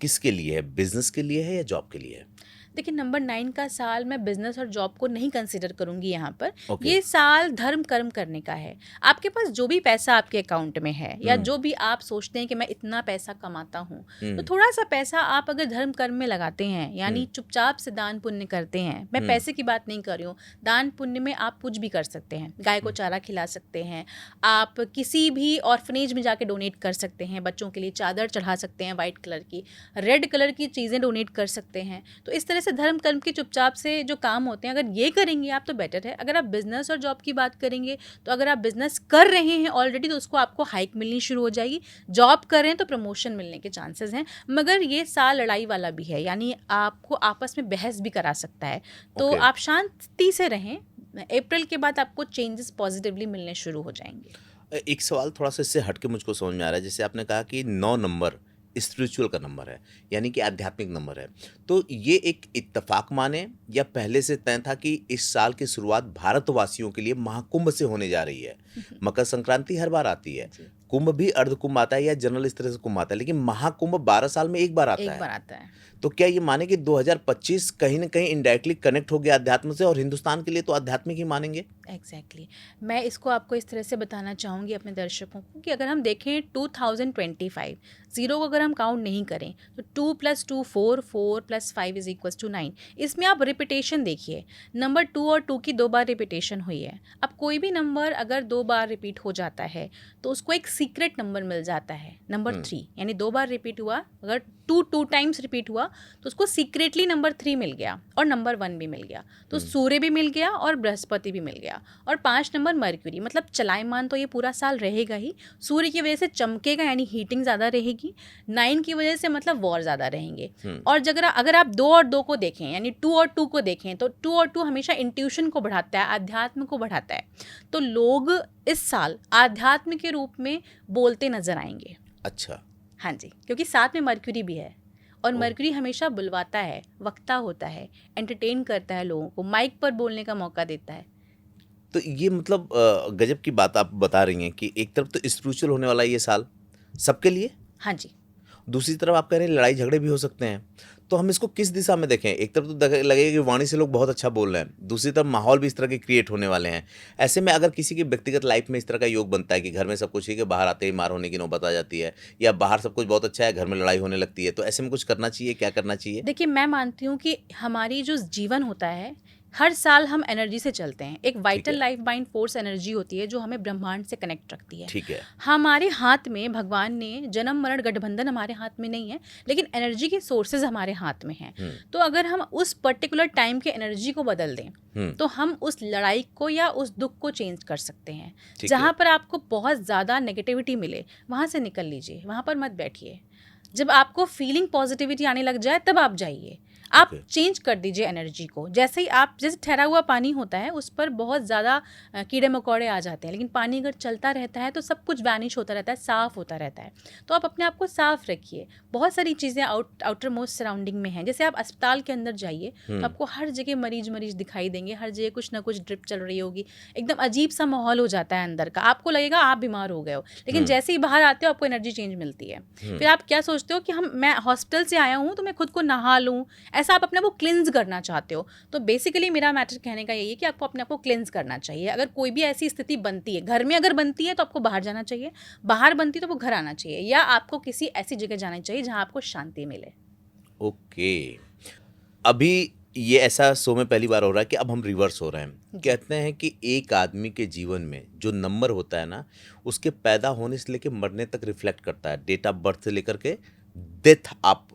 किसके लिए है? बिजनेस के लिए है या जॉब के लिए है? देखिए, नंबर 9 का साल मैं बिजनेस और जॉब को नहीं कंसिडर करूंगी यहाँ पर। ओके। ये साल धर्म कर्म करने का है। आपके पास जो भी पैसा आपके अकाउंट में है या जो भी आप सोचते हैं कि मैं इतना पैसा कमाता हूँ, तो थोड़ा सा पैसा आप अगर धर्म कर्म में लगाते हैं, यानी चुपचाप से दान पुण्य करते हैं। मैं पैसे की बात नहीं कर रही हूँ, दान पुण्य में आप कुछ भी कर सकते हैं। गाय को चारा खिला सकते हैं, आप किसी भी ऑर्फनेज में जाके डोनेट कर सकते हैं, बच्चों के लिए चादर चढ़ा सकते हैं, वाइट कलर की, रेड कलर की चीज़ें डोनेट कर सकते हैं। तो इस तरह से धर्म कर्म के चुपचाप से जो काम होते हैं, अगर ये करेंगे आप तो बेटर है। अगर आप बिजनेस और जॉब की बात करेंगे तो अगर आप बिजनेस कर रहे हैं ऑलरेडी तो उसको आपको हाइक मिलनी शुरू हो जाएगी। जॉब कर रहे हैं तो प्रमोशन मिलने के चांसेस हैं। मगर ये साल लड़ाई वाला भी है, यानी आपको आपस में बहस भी करा सकता है। तो ओके। आप शांति से रहें। अप्रैल के बाद आपको चेंजेस पॉजिटिवली मिलने शुरू हो जाएंगे। एक सवाल थोड़ा सा इससे हट के मुझको समझ में आ रहा है। जैसे आपने कहा कि 9 नंबर स्पिरिचुअल का नंबर है, यानी कि आध्यात्मिक नंबर है, तो ये एक इत्तेफाक माने या पहले से तय था कि इस साल की शुरुआत भारतवासियों के लिए महाकुंभ से होने जा रही है? मकर संक्रांति हर बार आती है, कुंभ भी अर्धकुंभ आता है या जनरल इस तरह से कुंभ आता है, लेकिन महाकुंभ 12 साल में एक बार आता एक है। बार आता है। तो क्या ये माने कि 2025 कहीं न कहीं इनडायरेक्टली कनेक्ट हो गया अध्यात्म से, और हिंदुस्तान के लिए तो आध्यात्मिक ही मानेंगे? एग्जैक्टली मैं इसको आपको इस तरह से बताना चाहूँगी अपने दर्शकों को कि अगर हम देखें 2025 जीरो को अगर हम काउंट नहीं करें तो 2 + 2 4, 4 + 5 = 9। इसमें आप रिपीटेशन देखिए, नंबर 2 और 2 की 2 बार रिपीटेशन हुई है। अब कोई भी नंबर अगर 2 बार रिपीट हो जाता है तो उसको एक सीक्रेट नंबर मिल जाता है, नंबर 3। यानी 2 बार रिपीट हुआ, अगर 2 टाइम्स रिपीट हुआ तो उसको सीक्रेटली नंबर 3 मिल गया और नंबर 1 भी मिल गया। तो सूर्य भी मिल गया और बृहस्पति भी मिल गया। और 5 नंबर मरक्यूरी, मतलब चलायमान तो ये पूरा साल रहेगा ही, सूर्य की वजह से चमकेगा यानी हीटिंग ज़्यादा रहेगी, 9 की वजह से मतलब वॉर ज़्यादा रहेंगे। और अगर आप 2 और 2 को देखें यानी 2 और 2 को देखें तो 2 और 2 हमेशा इंट्यूशन को बढ़ाता है, अध्यात्म को बढ़ाता है। तो लोग इस साल आध्यात्म के रूप में बोलते नजर आएंगे। अच्छा। हाँ जी, क्योंकि साथ में मरक्यूरी भी है और मरक्यूरी हमेशा बुलवाता है, वक्ता होता है, एंटरटेन करता है लोगों को, माइक पर बोलने का मौका देता है। तो ये मतलब गजब की बात आप बता रही हैं कि एक तरफ तो स्पिरिचुअल होने वाला है ये साल सबके लिए, हाँ जी। दूसरी तरफ आप कह रहे हैं लड़ाई झगड़े भी हो सकते हैं। तो हम इसको किस दिशा में देखें? एक तरफ तो लगेगा कि वाणी से लोग बहुत अच्छा बोल रहे हैं, दूसरी तरफ माहौल भी इस तरह के क्रिएट होने वाले हैं। ऐसे में अगर किसी की व्यक्तिगत लाइफ में इस तरह का योग बनता है कि घर में सब कुछ है कि बाहर आते ही मार होने की नौबत आ जाती है, या बाहर सब कुछ बहुत अच्छा है घर में लड़ाई होने लगती है, तो ऐसे में कुछ करना चाहिए, क्या करना चाहिए? देखिए मैं मानती हूँ कि हमारी जो जीवन होता है, हर साल हम एनर्जी से चलते हैं। एक वाइटल है। लाइफ माइंड फोर्स एनर्जी होती है जो हमें ब्रह्मांड से कनेक्ट रखती है। ठीक है। हमारे हाथ में भगवान ने जन्म मरण गठबंधन हमारे हाथ में नहीं है, लेकिन एनर्जी के सोर्सेज हमारे हाथ में हैं। तो अगर हम उस पर्टिकुलर टाइम के एनर्जी को बदल दें तो हम उस लड़ाई को या उस दुख को चेंज कर सकते हैं। ठीक जहाँ है। पर आपको बहुत ज़्यादा नेगेटिविटी मिले वहाँ से निकल लीजिए, वहाँ पर मत बैठिए। जब आपको फीलिंग पॉजिटिविटी आने लग जाए तब आप जाइए, आप चेंज कर दीजिए एनर्जी को। जैसे ही आप, जैसे ठहरा हुआ पानी होता है उस पर बहुत ज़्यादा कीड़े मकोड़े आ जाते हैं, लेकिन पानी अगर चलता रहता है तो सब कुछ वैनिश होता रहता है, साफ़ होता रहता है। तो आप अपने आप को साफ़ रखिए। बहुत सारी चीज़ें आउटर मोस्ट सराउंडिंग में हैं। जैसे आप अस्पताल के अंदर जाइए तो आपको हर जगह मरीज दिखाई देंगे, हर जगह कुछ ना कुछ ड्रिप चल रही होगी, एकदम अजीब सा माहौल हो जाता है अंदर का, आपको लगेगा आप बीमार हो गए हो, लेकिन जैसे ही बाहर आते हो आपको एनर्जी चेंज मिलती है। फिर आप क्या सोचते हो कि मैं हॉस्पिटल से आया हूँ तो मैं खुद को नहा लूँ, ऐसा आप अपने आप को क्लिंज करना चाहते हो। तो बेसिकली मेरा मैटर कहने का यही है कि आपको अपने आप को क्लिंज करना चाहिए। अगर कोई भी ऐसी स्थिति बनती है, घर में अगर बनती है तो आपको बाहर जाना चाहिए, बाहर बनती है तो वो घर आना चाहिए, या आपको किसी ऐसी जगह जाना चाहिए जहाँ आपको शांति मिले। ओके। अभी ये ऐसा शो में पहली बार हो रहा है कि अब हम रिवर्स हो रहे हैं। कहते हैं कि एक आदमी के जीवन में जो नंबर होता है ना, उसके पैदा होने से लेकर मरने तक रिफ्लेक्ट करता है। डेट ऑफ बर्थ से लेकर के डेथ ऑफ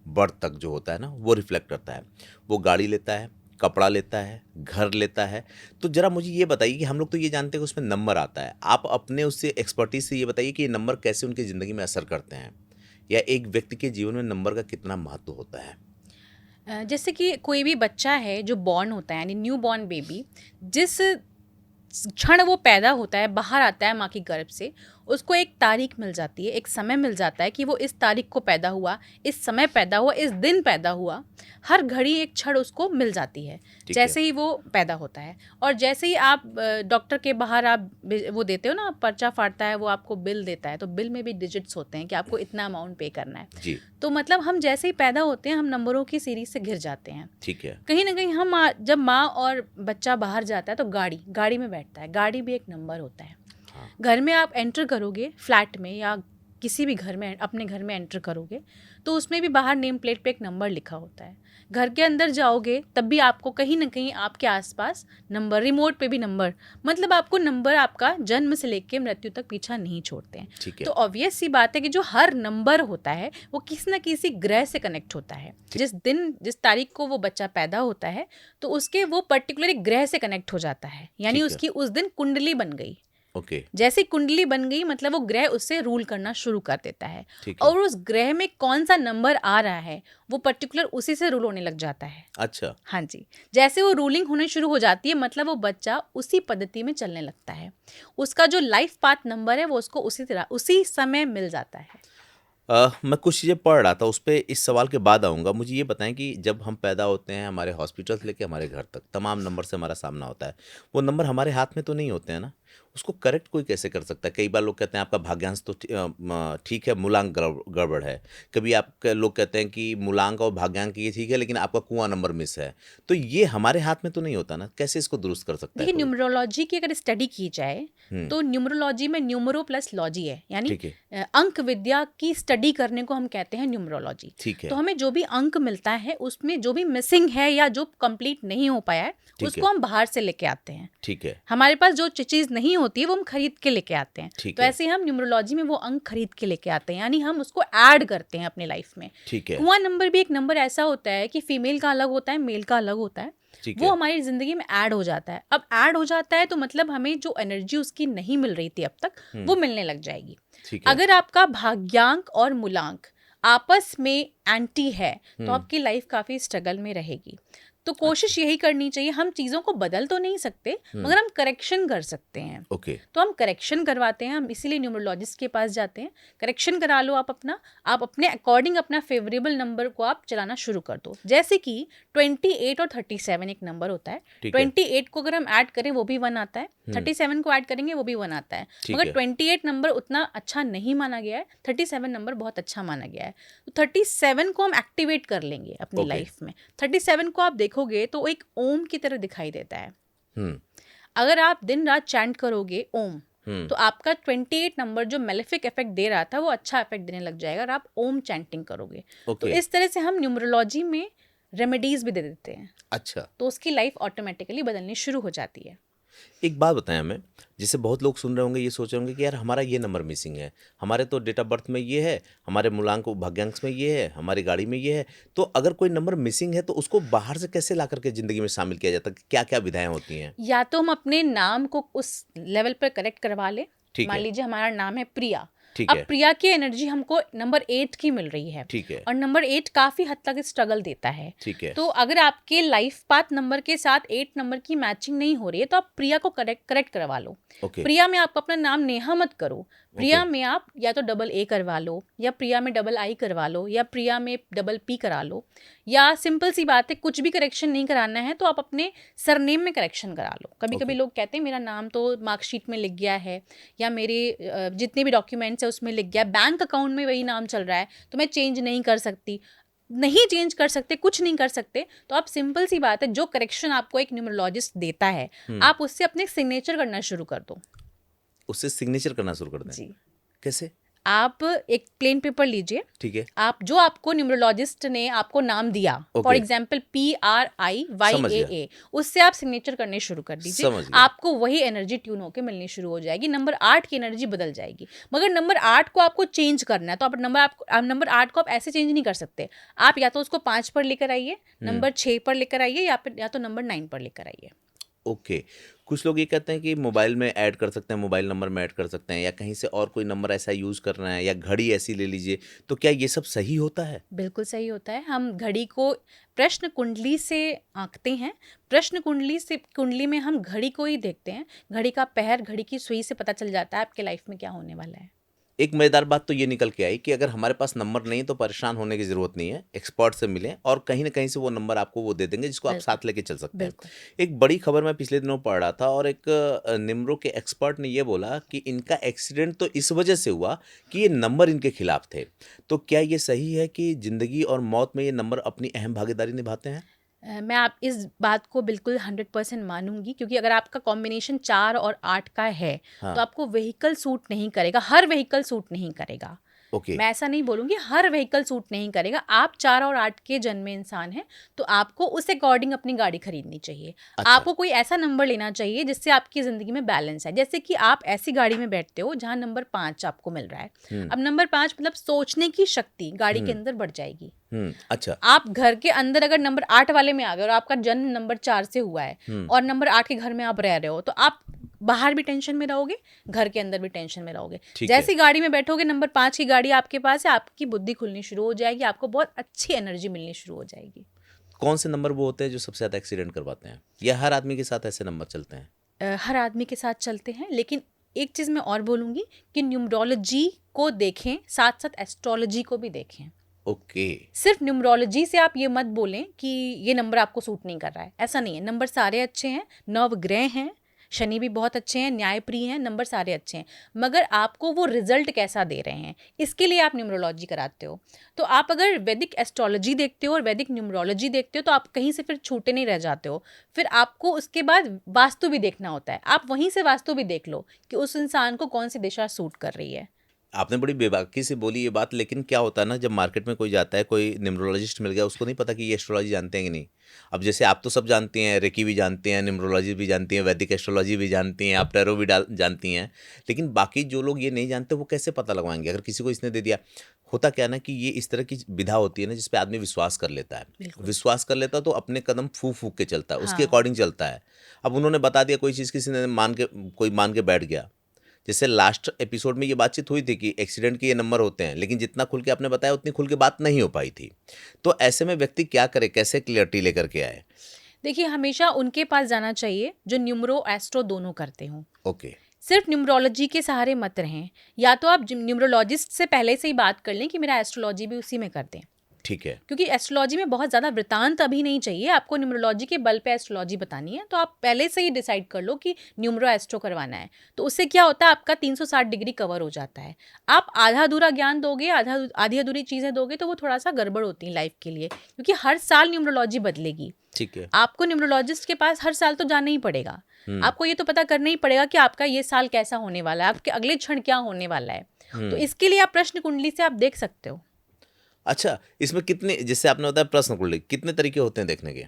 बर्थ तक जो होता है ना, वो रिफ्लेक्ट करता है। वो गाड़ी लेता है, कपड़ा लेता है, घर लेता है। तो जरा मुझे ये बताइए कि हम लोग तो ये जानते हैं कि उसमें नंबर आता है, आप अपने उससे एक्सपर्टीज से ये बताइए कि ये नंबर कैसे उनकी ज़िंदगी में असर करते हैं, या एक व्यक्ति के जीवन में नंबर का कितना महत्व होता है? जैसे कि कोई भी बच्चा है जो बॉर्न होता है, यानी न्यू बॉर्न बेबी, जिस क्षण वो पैदा होता है, बाहर आता है माँ की गर्भ से, उसको एक तारीख मिल जाती है, एक समय मिल जाता है कि वो इस तारीख को पैदा हुआ, इस समय पैदा हुआ, इस दिन पैदा हुआ। हर घड़ी एक क्षण उसको मिल जाती है जैसे ही वो पैदा होता है। और जैसे ही आप डॉक्टर के बाहर आप वो देते हो ना, पर्चा फाड़ता है, वो आपको बिल देता है, तो बिल में भी डिजिट्स होते हैं कि आपको इतना अमाउंट पे करना है जी। तो मतलब हम जैसे ही पैदा होते हैं हम नंबरों की सीरीज से घिर जाते हैं। ठीक है। कहीं ना कहीं हम जब माँ और बच्चा बाहर जाता है तो गाड़ी में बैठता है, गाड़ी भी एक नंबर होता है। घर में आप एंटर करोगे, फ्लैट में या किसी भी घर में, अपने घर में एंटर करोगे तो उसमें भी बाहर नेम प्लेट पे एक नंबर लिखा होता है। घर के अंदर जाओगे तब भी आपको कहीं ना कहीं आपके आसपास नंबर, रिमोट पे भी नंबर, मतलब आपको नंबर आपका जन्म से लेकर मृत्यु तक पीछा नहीं छोड़ते हैं। तो ऑब्वियस सी बात है कि जो हर नंबर होता है वो किसी न किसी ग्रह से कनेक्ट होता है। जिस दिन, जिस तारीख को वो बच्चा पैदा होता है तो उसके वो पर्टिकुलर ग्रह से कनेक्ट हो जाता है, यानी उसकी उस दिन कुंडली बन गई। जैसे कुंडली बन गई मतलब वो ग्रह उससे रूल करना शुरू कर देता है, और उस ग्रह में कौन सा नंबर आ रहा है वो पर्टिकुलर उसी से रूल होने लग जाता है। अच्छा। हाँ जी, जैसे वो रूलिंग होने शुरू हो जाती है मतलब वो बच्चा उसी पद्धति में चलने लगता है। उसका जो लाइफ पाथ नंबर है वो उसको उसी तरह उसी समय मिल जाता है। मैं कुछ चीज़ें पढ़ रहा था, उस पर इस सवाल के बाद आऊँगा। मुझे ये बताएं कि जब हम पैदा होते हैं, हमारे हॉस्पिटल से लेके हमारे घर तक तमाम नंबर से हमारा सामना होता है। वो नंबर हमारे हाथ में तो नहीं होते हैं ना, उसको करेक्ट कोई कैसे कर सकता है? कई बार लोग कहते हैं आपका भाग्यांश तो ठीक है, मूलांक गड़बड़ है। कभी आप लोग कहते हैं कि मूलांक और भाग्यांक ये ठीक है, लेकिन आपका कुआं नंबर मिस है। तो ये हमारे हाथ में तो नहीं होता ना, कैसे इसको दुरुस्त कर सकता है देखिए, कोई? न्यूमरोलॉजी की अगर स्टडी की जाए तो न्यूमरोलॉजी में न्यूमरो प्लस लॉजी है, यानी ठीक है, अंक विद्या की स्टडी करने को हम कहते हैं न्यूमरोलॉजी। ठीक है, तो हमें जो भी अंक मिलता है उसमें जो भी मिसिंग है या जो कंप्लीट नहीं हो पाया है ठीक उसको है, हम बाहर से लेके आते हैं। ठीक है, हमारे पास जो चीज़ नहीं होती है वो हम खरीद के लेके आते हैं। ठीक तो है, ऐसे ही हम न्यूमरोलॉजी में वो अंक खरीद के लेके आते हैं, यानी हम उसको ऐड करते हैं अपने लाइफ में। ठीक है, कुआं नंबर भी एक नंबर ऐसा होता है कि फीमेल का अलग होता है, मेल का अलग होता है। ठीक वो है, हमारी ज़िंदगी में ऐड हो जाता है। अब ऐड हो जाता है तो मतलब हमें जो एनर्जी उसकी नहीं मिल रही थी अब तक, वो मिलने लग जाएगी। ठीक है, अगर आपका भाग्यांक और मूलांक आपस में एंटी है तो आपकी लाइफ काफ़ी स्ट्रगल में रहेगी। तो कोशिश यही करनी चाहिए, हम चीज़ों को बदल तो नहीं सकते मगर हम करेक्शन कर सकते हैं। ओके, तो हम करेक्शन करवाते हैं, हम इसीलिए न्यूमरोलॉजिस्ट के पास जाते हैं। करेक्शन करा लो आप अपना, आप अपने अकॉर्डिंग अपना फेवरेबल नंबर को आप चलाना शुरू कर दो। जैसे कि 28 और 37 एक नंबर होता है। ठीक है, 28 को अगर हम ऐड करें वो भी 1 आता है, 37 को ऐड करेंगे वो भी 1 आता है। ठीक मगर है, 28 नंबर उतना अच्छा नहीं माना गया है, 37 नंबर बहुत अच्छा माना गया है। तो 37 को हम एक्टिवेट कर लेंगे अपनी ओके, लाइफ में। 37 को आप देखोगे तो एक ओम की तरह दिखाई देता है। हम्म, अगर आप दिन रात चैंट करोगे ओम, हम्म, तो आपका 28 नंबर जो मेलेफिक इफेक्ट दे रहा था वो अच्छा इफेक्ट देने लग जाएगा अगर आप ओम चैंटिंग करोगे। तो ओके, इस तरह से हम न्यूमरोलॉजी में रेमेडीज भी दे देते हैं, अच्छा। तो उसकी लाइफ ऑटोमेटिकली बदलनी शुरू हो जाती है। एक बात बताएं हमें, जैसे बहुत लोग सुन रहे होंगे, ये सोच रहे होंगे कि यार हमारा ये नंबर मिसिंग है, हमारे तो डेट ऑफ बर्थ में ये है, हमारे मूलांक भाग्यांश में ये है, हमारी गाड़ी में ये है। तो अगर कोई नंबर मिसिंग है तो उसको बाहर से कैसे ला करके ज़िंदगी में शामिल किया जाता है? क्या क्या विधाएं होती हैं? या तो हम अपने नाम को उस लेवल पर करेक्ट करवा लें। ठीक मान है, लीजिए हमारा नाम है प्रिया, ठीक अब है, प्रिया की एनर्जी हमको नंबर 8 की मिल रही है, ठीक है, और नंबर 8 काफ़ी हद तक स्ट्रगल देता है। ठीक है, तो अगर आपके लाइफ पाथ नंबर के साथ 8 नंबर की मैचिंग नहीं हो रही है तो आप प्रिया को करेक्ट करवा लो। ओके, प्रिया में आप अपना नाम नेहा मत करो, प्रिया ओके, में आप या तो डबल ए करवा लो, या प्रिया में डबल आई करवा लो, या प्रिया में डबल पी करा लो, या सिंपल सी बात है कुछ भी करेक्शन नहीं कराना है तो आप अपने सरनेम में करेक्शन करा लो। कभी कभी ओके, लोग कहते हैं मेरा नाम तो मार्कशीट में लिख गया है, या मेरे जितने भी डॉक्यूमेंट्स है उसमें लिख गया, बैंक अकाउंट में वही नाम चल रहा है तो मैं चेंज नहीं कर सकती। नहीं चेंज कर सकते, कुछ नहीं कर सकते, तो आप सिंपल सी बात है, जो करेक्शन आपको एक न्यूमरोलॉजिस्ट देता है आप उससे अपने सिग्नेचर करना शुरू कर दो। उससे सिग्नेचर करना शुरू कर दें? जी, कैसे? आप एक प्लेन पेपर लीजिए, ठीक है, आप जो आपको न्यूमरोलॉजिस्ट ने आपको नाम दिया, फॉर ओके, एग्जाम्पल समझ गया, PRIYAA, उससे आप सिग्नेचर करने शुरू कर दीजिए। समझ गया, आपको वही एनर्जी ट्यून होकर मिलनी शुरू हो जाएगी, नंबर 8 की एनर्जी बदल जाएगी। मगर नंबर 8 को आपको चेंज करना है तो आप नंबर 8 को आप ऐसे चेंज नहीं कर सकते। आप या तो उसको 5 पर लेकर आइए, नंबर 6 पर लेकर आइए, या तो नंबर 9 पर लेकर आइए। ओके। कुछ लोग ये कहते हैं कि मोबाइल में ऐड कर सकते हैं, मोबाइल नंबर में ऐड कर सकते हैं, या कहीं से और कोई नंबर ऐसा यूज़ करना है, या घड़ी ऐसी ले लीजिए। तो क्या ये सब सही होता है? बिल्कुल सही होता है। हम घड़ी को प्रश्न कुंडली से आंकते हैं। प्रश्न कुंडली में हम घड़ी को ही देखते हैं। घड़ी का पहर, घड़ी की सुई से पता चल जाता है आपके लाइफ में क्या होने वाला है। एक मज़ेदार बात तो ये निकल के आई कि अगर हमारे पास नंबर नहीं है तो परेशान होने की ज़रूरत नहीं है, एक्सपर्ट से मिलें और कहीं न कहीं से वो नंबर आपको वो दे देंगे जिसको आप बिल्कुल, साथ लेके चल सकते हैं। बिल्कुल। एक बड़ी खबर मैं पिछले दिनों पढ़ रहा था और एक निम्रो के एक्सपर्ट ने ये बोला कि इनका एक्सीडेंट तो इस वजह से हुआ कि ये नंबर इनके खिलाफ थे। तो क्या ये सही है कि ज़िंदगी और मौत में ये नंबर अपनी अहम भागीदारी निभाते हैं? मैं आप इस बात को बिल्कुल 100% मानूंगी, क्योंकि अगर आपका कॉम्बिनेशन 4 और 8 का है हाँ, तो आपको व्हीकल सूट नहीं करेगा, हर व्हीकल सूट नहीं करेगा। ओके, मैं ऐसा नहीं बोलूँगी हर व्हीकल सूट नहीं करेगा। आप 4 और 8 के जन्मे इंसान हैं तो आपको उस अकॉर्डिंग अपनी गाड़ी खरीदनी चाहिए। अच्छा, आपको कोई ऐसा नंबर लेना चाहिए जिससे आपकी ज़िंदगी में बैलेंस है। जैसे कि आप ऐसी गाड़ी में बैठते हो जहाँ नंबर 5 आपको मिल रहा है। हुँ, अब नंबर 5 मतलब सोचने की शक्ति गाड़ी के हुँ, अंदर बढ़ जाएगी। अच्छा, आप घर के अंदर अगर नंबर 8 वाले में आ गए और आपका जन्म नंबर 4 से हुआ है हुँ, और नंबर 8 के घर में आप रह रहे हो, तो आप बाहर भी टेंशन में रहोगे, घर के अंदर भी टेंशन में रहोगे। ठीक है। जैसी गाड़ी में बैठोगे, नंबर 5 की गाड़ी आपके पास है, आपकी बुद्धि खुलनी शुरू हो जाएगी, आपको बहुत अच्छी एनर्जी मिलनी शुरू हो जाएगी। कौन से नंबर वो होते हैं जो सबसे ज़्यादा एक्सीडेंट करवाते हैं? या हर आदमी के साथ ऐसे नंबर चलते हैं? हर आदमी के साथ चलते हैं, लेकिन एक चीज़ मैं और बोलूँगी कि न्यूमरोलॉजी को देखें, साथ साथ एस्ट्रोलॉजी को भी देखें। ओके, सिर्फ न्यूमरोलॉजी से आप ये मत बोलें कि ये नंबर आपको सूट नहीं कर रहा है, ऐसा नहीं है। नंबर सारे अच्छे हैं, नवग्रह हैं, शनि भी बहुत अच्छे हैं, न्यायप्रिय हैं, नंबर सारे अच्छे हैं, मगर आपको वो रिजल्ट कैसा दे रहे हैं, इसके लिए आप न्यूमरोलॉजी कराते हो। तो आप अगर वैदिक एस्ट्रोलॉजी देखते हो और वैदिक न्यूमरोलॉजी देखते हो तो आप कहीं से फिर छूटे नहीं रह जाते हो। फिर आपको उसके बाद वास्तु भी देखना होता है, आप वहीं से वास्तु भी देख लो कि उस इंसान को कौन सी दिशा सूट कर रही है। आपने बड़ी बेबाकी से बोली ये बात, लेकिन क्या होता है ना, जब मार्केट में कोई जाता है, कोई न्यूमरोलॉजिस्ट मिल गया, उसको नहीं पता कि ये एस्ट्रोलॉजी जानते हैं कि नहीं। अब जैसे आप तो सब जानती हैं, रेकी भी जानती हैं, न्यूमरोलॉजी भी जानती हैं, वैदिक एस्ट्रोलॉजी भी जानती हैं, आप टैरो भी जानती हैं, लेकिन बाकी जो लोग ये नहीं जानते वो कैसे पता लगवाएंगे अगर किसी को इसने दे दिया। होता क्या ना कि ये इस तरह की विधा होती है ना जिसपे आदमी विश्वास कर लेता है। बिल्कुल। विश्वास कर लेता है तो अपने कदम फूक फूक के चलता है, उसके हाँ। अकॉर्डिंग चलता है। अब उन्होंने बता दिया कोई चीज़, किसी ने कोई मान के बैठ गया। जैसे लास्ट एपिसोड में ये बातचीत हुई थी कि एक्सीडेंट के ये नंबर होते हैं, लेकिन जितना खुल के आपने बताया उतनी खुल के बात नहीं हो पाई थी। तो ऐसे में व्यक्ति क्या करे, कैसे क्लियरिटी लेकर के आए? देखिए, हमेशा उनके पास जाना चाहिए जो न्यूमरो एस्ट्रो दोनों करते हों। ओके। सिर्फ न्यूमरोलॉजी के सहारे मत रहें, या तो आप न्यूमरोलॉजिस्ट से पहले से ही बात कर लें कि मेरा एस्ट्रोलॉजी भी उसी में कर दें, ठीक है। क्योंकि एस्ट्रोलॉजी में बहुत ज़्यादा वृतांत अभी नहीं चाहिए, आपको न्यूमरोलॉजी के बल पे एस्ट्रोलॉजी बतानी है, तो आप पहले से ही डिसाइड कर लो कि न्यूमरो एस्ट्रो करवाना है। तो उससे क्या होता है, आपका 360 डिग्री कवर हो जाता है। आप आधा अधूरा ज्ञान दोगे, आधी अधूरी चीज़ें दोगे तो वो थोड़ा सा गड़बड़ होती है लाइफ के लिए, क्योंकि हर साल न्यूमरोलॉजी बदलेगी। ठीक है। आपको न्यूमरोलॉजिस्ट के पास हर साल तो जाना ही पड़ेगा। आपको ये तो पता करना ही पड़ेगा कि आपका ये साल कैसा होने वाला है, आपके अगले क्षण क्या होने वाला है। तो इसके लिए आप प्रश्न कुंडली से आप देख सकते हो। अच्छा, इसमें कितने, जैसे आपने बताया प्रश्न कुंडली, कितने तरीके होते हैं देखने के?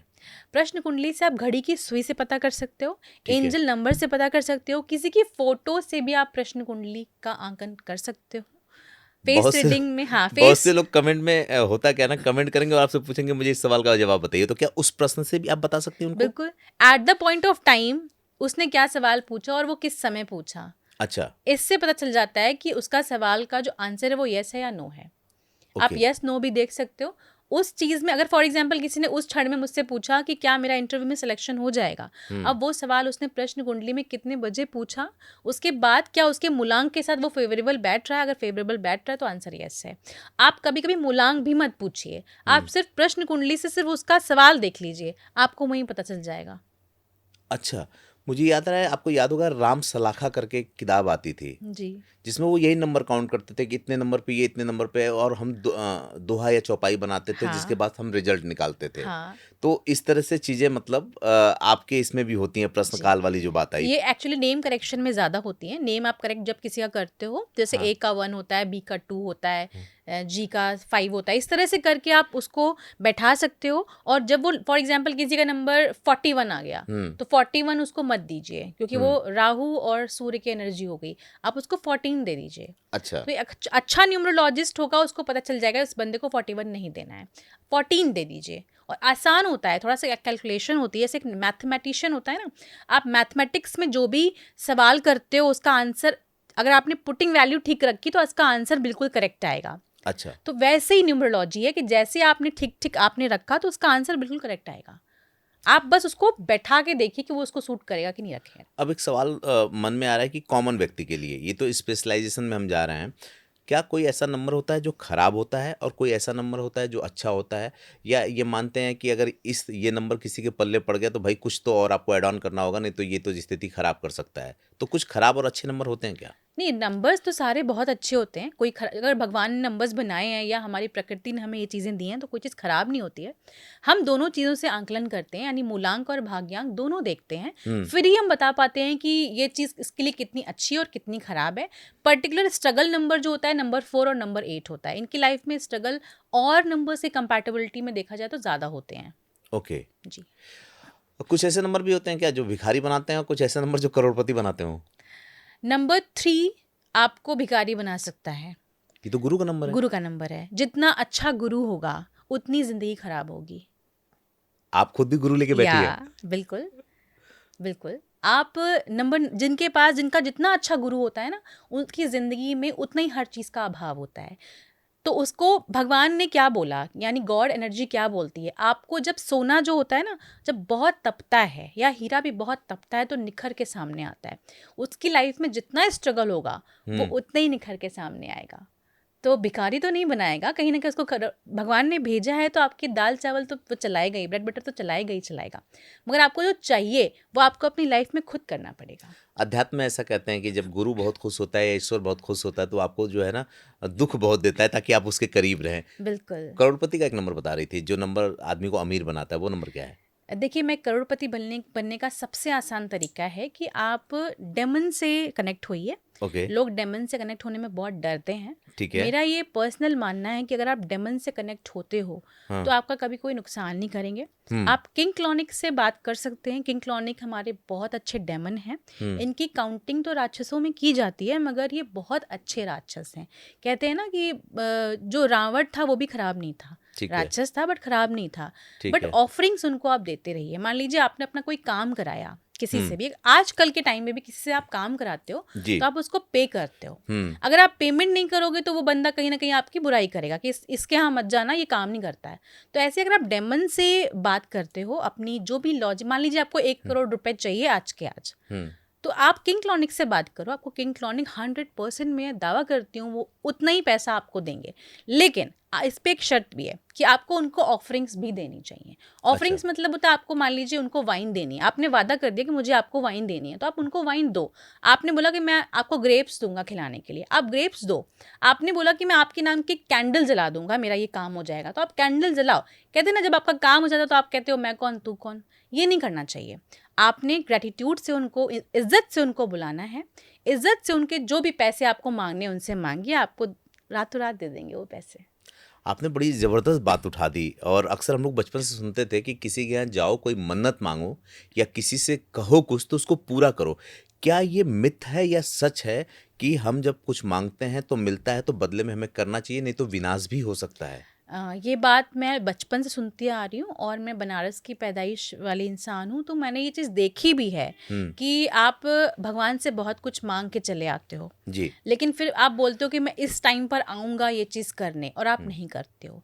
प्रश्न कुंडली से आप घड़ी की सुई से पता कर सकते हो, ठीक है। एंजल नंबर से पता कर सकते हो, किसी की फोटो से भी आप प्रश्न कुंडली का आंकन कर सकते हो। फेस बहुत से रीडिंग में, हाँ, बहुत फेस, से लोग कमेंट में होता क्या ना, कमेंट करेंगे और आपसे पूछेंगे मुझे इस सवाल का जवाब बताइए, तो क्या उस प्रश्न से भी आप बता सकती हैं उनको? बिल्कुल, at the point of time उसने क्या सवाल पूछा और वो किस समय पूछा, अच्छा। इससे पता चल जाता है कि उसका सवाल का जो आंसर है वो यस है या नो है। आप ओके। यस नो भी देख सकते हो उस चीज़ में। अगर फॉर एग्जांपल किसी ने उस क्षण में मुझसे पूछा कि क्या मेरा इंटरव्यू में सिलेक्शन हो जाएगा, अब वो सवाल उसने प्रश्न कुंडली में कितने बजे पूछा, उसके बाद क्या उसके मूलांक के साथ वो फेवरेबल बैठ रहा है, अगर फेवरेबल बैठ रहा है तो आंसर यस है। आप कभी कभी मूलांक भी मत पूछिए, आप सिर्फ प्रश्न कुंडली से सिर्फ उसका सवाल देख लीजिए, आपको वहीं पता चल जाएगा। अच्छा, मुझे याद आ रहा है, आपको याद होगा राम सलाखा करके एक किताब आती थी, जी जिसमें वो यही नंबर काउंट करते थे कि इतने नंबर पे ये, इतने नंबर पे, और हम दोहा या चौपाई बनाते थे, जिसके हाँ बाद हम रिजल्ट निकालते थे। हाँ तो इस तरह से चीज़ें, मतलब आपके इसमें भी होती हैं, प्रश्न जी। काल वाली जो बात आई। ये एक्चुअली नेम करेक्शन में ज़्यादा होती है। नेम आप करेक्ट जब किसी का करते हो, जैसे हाँ। ए का 1 होता है, बी का 2 होता है, जी का 5 होता है, इस तरह से करके आप उसको बैठा सकते हो। और जब वो फॉर एग्जांपल किसी का नंबर 41 आ गया तो 41 उसको मत दीजिए, क्योंकि वो राहु और सूर्य की एनर्जी हो गई, आप उसको 14 दे दीजिए। अच्छा। तो एक अच्छा न्यूमरोलॉजिस्ट होगा, उसको पता चल जाएगा इस बंदे को 41 नहीं देना है, 14 दे दीजिए। और आसान होता है, थोड़ा सा कैलकुलेशन होती है, जैसे एक मैथमेटिशियन होता है ना, आप मैथमेटिक्स में जो भी सवाल करते हो उसका आंसर, अगर आपने पुटिंग वैल्यू ठीक रखी तो उसका आंसर बिल्कुल करेक्ट आएगा। अच्छा। तो वैसे ही न्यूमरोलॉजी है कि जैसे आपने ठीक ठीक आपने रखा तो उसका आंसर बिल्कुल करेक्ट आएगा। आप बस उसको बैठा के देखिए कि वो उसको सूट करेगा कि नहीं रखेगा। अब एक सवाल मन में आ रहा है कि कॉमन व्यक्ति के लिए, ये तो स्पेशलाइजेशन में हम जा रहे हैं, क्या कोई ऐसा नंबर होता है जो खराब होता है और कोई ऐसा नंबर होता है जो अच्छा होता है, या ये मानते हैं कि अगर ये नंबर किसी के पल्ले पड़ गया तो भाई कुछ तो और आपको ऐड ऑन करना होगा, नहीं तो ये तो स्थिति खराब कर सकता है? तो कुछ खराब और अच्छे नंबर होते हैं क्या? नहीं, नंबर्स तो सारे बहुत अच्छे होते हैं। अगर भगवान ने नंबर्स बनाए हैं या हमारी प्रकृति ने हमें ये चीज़ें दी हैं तो कोई चीज़ खराब नहीं होती है। हम दोनों चीज़ों से आंकलन करते हैं, यानी मूलांक और भाग्यांक दोनों देखते हैं, फिर ही हम बता पाते हैं कि ये चीज़ इसके लिए कितनी अच्छी और कितनी खराब है। पर्टिकुलर स्ट्रगल नंबर जो होता है नंबर 4 और नंबर 8 होता है, इनकी लाइफ में स्ट्रगल और नंबर से कंपैटिबिलिटी में देखा जाए तो ज़्यादा होते हैं। ओके। जी। कुछ ऐसे नंबर भी होते हैं क्या जो भिखारी बनाते हैं, और कुछ ऐसे नंबर जो करोड़पति बनाते हो? नंबर 3 आपको भिखारी बना सकता है। ये तो गुरु का नंबर है। गुरु का नंबर है, जितना अच्छा गुरु होगा उतनी जिंदगी खराब होगी। आप खुद भी गुरु लेके बैठी है। या बिल्कुल बिल्कुल। आप नंबर जिनका जितना अच्छा गुरु होता है ना, उनकी ज़िंदगी में उतना ही हर चीज़ का अभाव होता है। तो उसको भगवान ने क्या बोला, यानी गॉड एनर्जी क्या बोलती है, आपको जब सोना जो होता है ना, जब बहुत तपता है, या हीरा भी बहुत तपता है तो निखर के सामने आता है। उसकी लाइफ में जितना स्ट्रगल होगा वो उतना ही निखर के सामने आएगा। तो भिखारी तो नहीं बनाएगा, कहीं न कहीं उसको भगवान ने भेजा है तो आपकी दाल चावल तो वो चलाएगा ही, ब्रेड बटर तो चलाएगा ही चलाएगा। मगर आपको जो चाहिए वो आपको अपनी लाइफ में खुद करना पड़ेगा। अध्यात्म में ऐसा कहते हैं कि जब गुरु बहुत खुश होता है या ईश्वर बहुत खुश होता है तो आपको जो है ना दुख बहुत देता है ताकि आप उसके करीब रहें। बिल्कुल। करोड़पति का एक नंबर बता रही थी, जो नंबर आदमी को अमीर बनाता है, वो नंबर क्या है? देखिए, मैं करोड़पति बनने का सबसे आसान तरीका है कि आप डेमन से कनेक्ट होइए। ओके, लोग डेमन से कनेक्ट होने में बहुत डरते हैं। ठीक है। मेरा ये पर्सनल मानना है कि अगर आप डेमन से कनेक्ट होते हो हाँ। तो आपका कभी कोई नुकसान नहीं करेंगे। हम्म, आप किंग क्लॉनिक से बात कर सकते हैं। किंग क्लॉनिक हमारे बहुत अच्छे डेमन हैं। इनकी काउंटिंग तो राक्षसों में की जाती है, मगर ये बहुत अच्छे राक्षस हैं। कहते हैं ना कि जो रावण था वो भी खराब नहीं था, ठीक है, राक्षस था बट खराब नहीं था। ठीक बट है। ऑफरिंग्स उनको आप देते रहिए। मान लीजिए आपने अपना कोई काम कराया किसी से भी, आजकल के टाइम में भी किसी से आप काम कराते हो जी। तो आप उसको पे करते हो। हम्म, अगर आप पेमेंट नहीं करोगे तो वो बंदा कहीं ना कहीं आपकी बुराई करेगा कि इसके यहाँ मत जाना, ये काम नहीं करता है। तो ऐसे अगर आप डेमन से बात करते हो, अपनी जो भी लॉजिक, मान लीजिए आपको 1 करोड़ रुपए चाहिए आज के आज, तो आप किंग क्लॉनिक से बात करो। आपको किंग क्लॉनिक 100% मैं दावा करती हूँ वो उतना ही पैसा आपको देंगे। लेकिन इस पे एक शर्त भी है कि आपको उनको ऑफरिंग्स भी देनी चाहिए। ऑफरिंग्स मतलब होता है आपको, मान लीजिए उनको वाइन देनी है, आपने वादा कर दिया कि मुझे आपको वाइन देनी है, तो आप उनको वाइन दो। आपने बोला कि मैं आपको ग्रेप्स दूंगा खिलाने के लिए, आप ग्रेप्स दो। आपने बोला कि मैं आपके नाम की कैंडल जला दूंगा, मेरा ये काम हो जाएगा, तो आप कैंडल जलाओ। कहते हैं ना, जब आपका काम हो जाता है तो आप कहते हो मैं कौन तू कौन। ये नहीं करना चाहिए। आपने ग्रेटिट्यूड से उनको, इज्जत से उनको बुलाना है। इज्जत से उनके जो भी पैसे आपको मांगने उनसे मांगिए, आपको रातों रात दे देंगे वो पैसे। आपने बड़ी ज़बरदस्त बात उठा दी। और अक्सर हम लोग बचपन से सुनते थे कि किसी के यहाँ जाओ, कोई मन्नत मांगो या किसी से कहो कुछ तो उसको पूरा करो। क्या ये मिथ है या सच है कि हम जब कुछ मांगते हैं तो मिलता है तो बदले में हमें करना चाहिए, नहीं तो विनाश भी हो सकता है? ये बात मैं बचपन से सुनती आ रही हूँ और मैं बनारस की पैदाइश वाली इंसान हूँ, तो मैंने ये चीज़ देखी भी है कि आप भगवान से बहुत कुछ मांग के चले आते हो, जी। लेकिन फिर आप बोलते हो कि मैं इस टाइम पर आऊँगा ये चीज़ करने, और आप नहीं करते हो।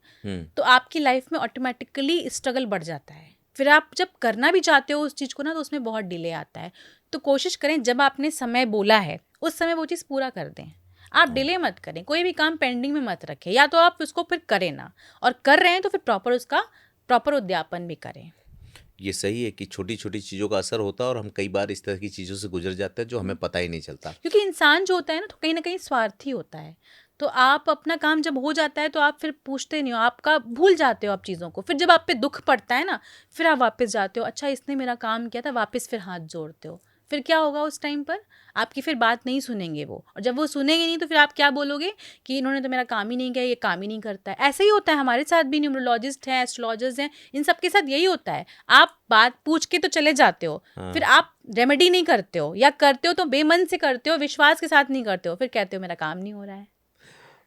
तो आपकी लाइफ में ऑटोमेटिकली स्ट्रगल बढ़ जाता है। फिर आप जब करना भी चाहते हो उस चीज़ को ना, तो उसमें बहुत डिले आता है। तो कोशिश करें, जब आपने समय बोला है उस समय वो चीज़ पूरा कर दें। आप डिले मत करें, कोई भी काम पेंडिंग में मत रखें, या तो आप उसको फिर करें ना, और कर रहे हैं तो फिर प्रॉपर उद्यापन भी करें। ये सही है कि छोटी छोटी चीज़ों का असर होता है और हम कई बार इस तरह की चीज़ों से गुजर जाते हैं जो हमें पता ही नहीं चलता। क्योंकि इंसान जो होता है ना, तो कहीं स्वार्थी होता है। तो आप अपना काम जब हो जाता है तो आप फिर पूछते नहीं हो, आपका भूल जाते हो आप चीज़ों को। फिर जब आप पे दुख पड़ता है ना, फिर आप वापस जाते हो, अच्छा इसने मेरा काम किया था, वापस फिर हाथ जोड़ते हो। फिर क्या होगा उस टाइम पर, आपकी फिर बात नहीं सुनेंगे वो, और जब वो सुनेंगे नहीं तो फिर आप क्या बोलोगे कि इन्होंने तो मेरा काम ही नहीं किया, ये काम ही नहीं करता है। ऐसे ही होता है हमारे साथ भी, न्यूमरोलॉजिस्ट हैं, एस्ट्रोलॉजर्स हैं, इन सब के साथ यही होता है। आप बात पूछ के तो चले जाते हो, फिर आप रेमेडी नहीं करते हो, या करते हो तो बेमन से करते हो, विश्वास के साथ नहीं करते हो, फिर कहते हो मेरा काम नहीं हो रहा है।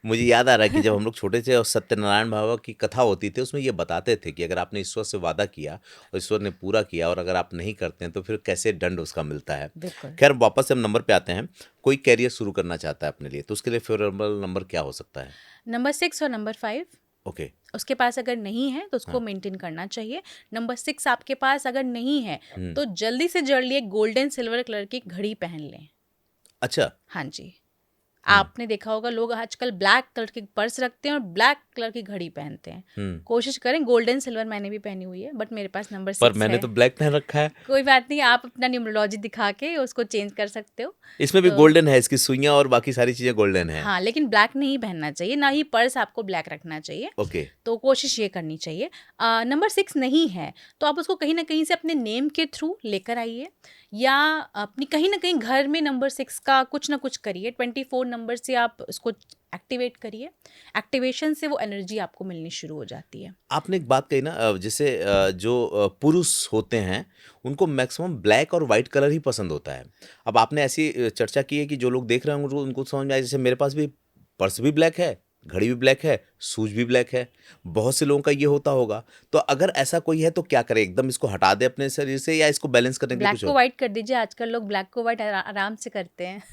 मुझे याद आ रहा है कि जब हम लोग छोटे थे और सत्यनारायण बाबा की कथा होती थी, उसमें ये बताते थे कि अगर आपने ईश्वर से वादा किया और ईश्वर ने पूरा किया, और अगर आप नहीं करते हैं तो फिर कैसे दंड उसका मिलता है। बिल्कुल। खैर, वापस से हम नंबर पे आते हैं। कोई कैरियर शुरू करना चाहता है अपने लिए, तो उसके लिए फेवरेबल नंबर क्या हो सकता है? नंबर 6 और नंबर 5 ओके। उसके पास अगर नहीं है तो उसको मेंटेन करना चाहिए। नंबर 6 आपके पास अगर नहीं है तो जल्दी से जल्दी एक गोल्डन सिल्वर कलर की घड़ी पहन लें। अच्छा। हाँ जी, आपने देखा होगा लोग आजकल ब्लैक कलर के पर्स रखते हैं और ब्लैक कलर की घड़ी पहनते हैं। कोशिश करें, गोल्डन सिल्वर मैंने भी पहनी हुई है, बट मेरे पास नंबर 6 पर मैंने है। तो ब्लैक पहन रखा है। कोई बात नहीं, आप अपना न्यूमरोलॉजी दिखा के उसको चेंज कर सकते हो। इसमें भी गोल्डन है, इसकी सुइयां और बाकी सारी चीजें गोल्डन है। हाँ, लेकिन ब्लैक नहीं पहनना चाहिए, ना ही पर्स आपको ब्लैक रखना चाहिए। ओके। तो कोशिश ये करनी चाहिए। नंबर 6 नहीं है तो आप उसको कहीं ना कहीं से अपने नेम के थ्रू लेकर आइए, या अपनी कहीं ना कहीं घर में नंबर 6 का कुछ ना कुछ करिए। 24 नंबर से आप उसको एक्टिवेट करिए। एक्टिवेशन से वो एनर्जी आपको मिलनी शुरू हो जाती है। आपने एक बात कही ना, जैसे जो पुरुष होते हैं उनको मैक्सिमम ब्लैक और वाइट कलर ही पसंद होता है। अब आपने ऐसी चर्चा की है कि जो लोग देख रहे हैं उनको समझ में आए, जैसे मेरे पास भी पर्स भी ब्लैक है, घड़ी भी ब्लैक है, शूज भी ब्लैक है, बहुत से लोगों का ये होता होगा। तो अगर ऐसा कोई है तो क्या करे, एकदम इसको हटा दे अपने शरीर से, या इसको बैलेंस करने के लिए ब्लैक कुछ को और? वाइट कर दीजिए, आजकल लोग ब्लैक को वाइट आराम से करते हैं।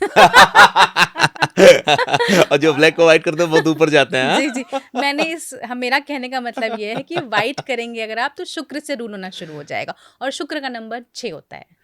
और जो ब्लैक को वाइट करते हैं बहुत ऊपर जाते हैं। जी जी, मेरा कहने का मतलब ये है कि वाइट करेंगे अगर आप तो शुक्र से रूल होना शुरू हो जाएगा, और शुक्र का नंबर 6 होता है।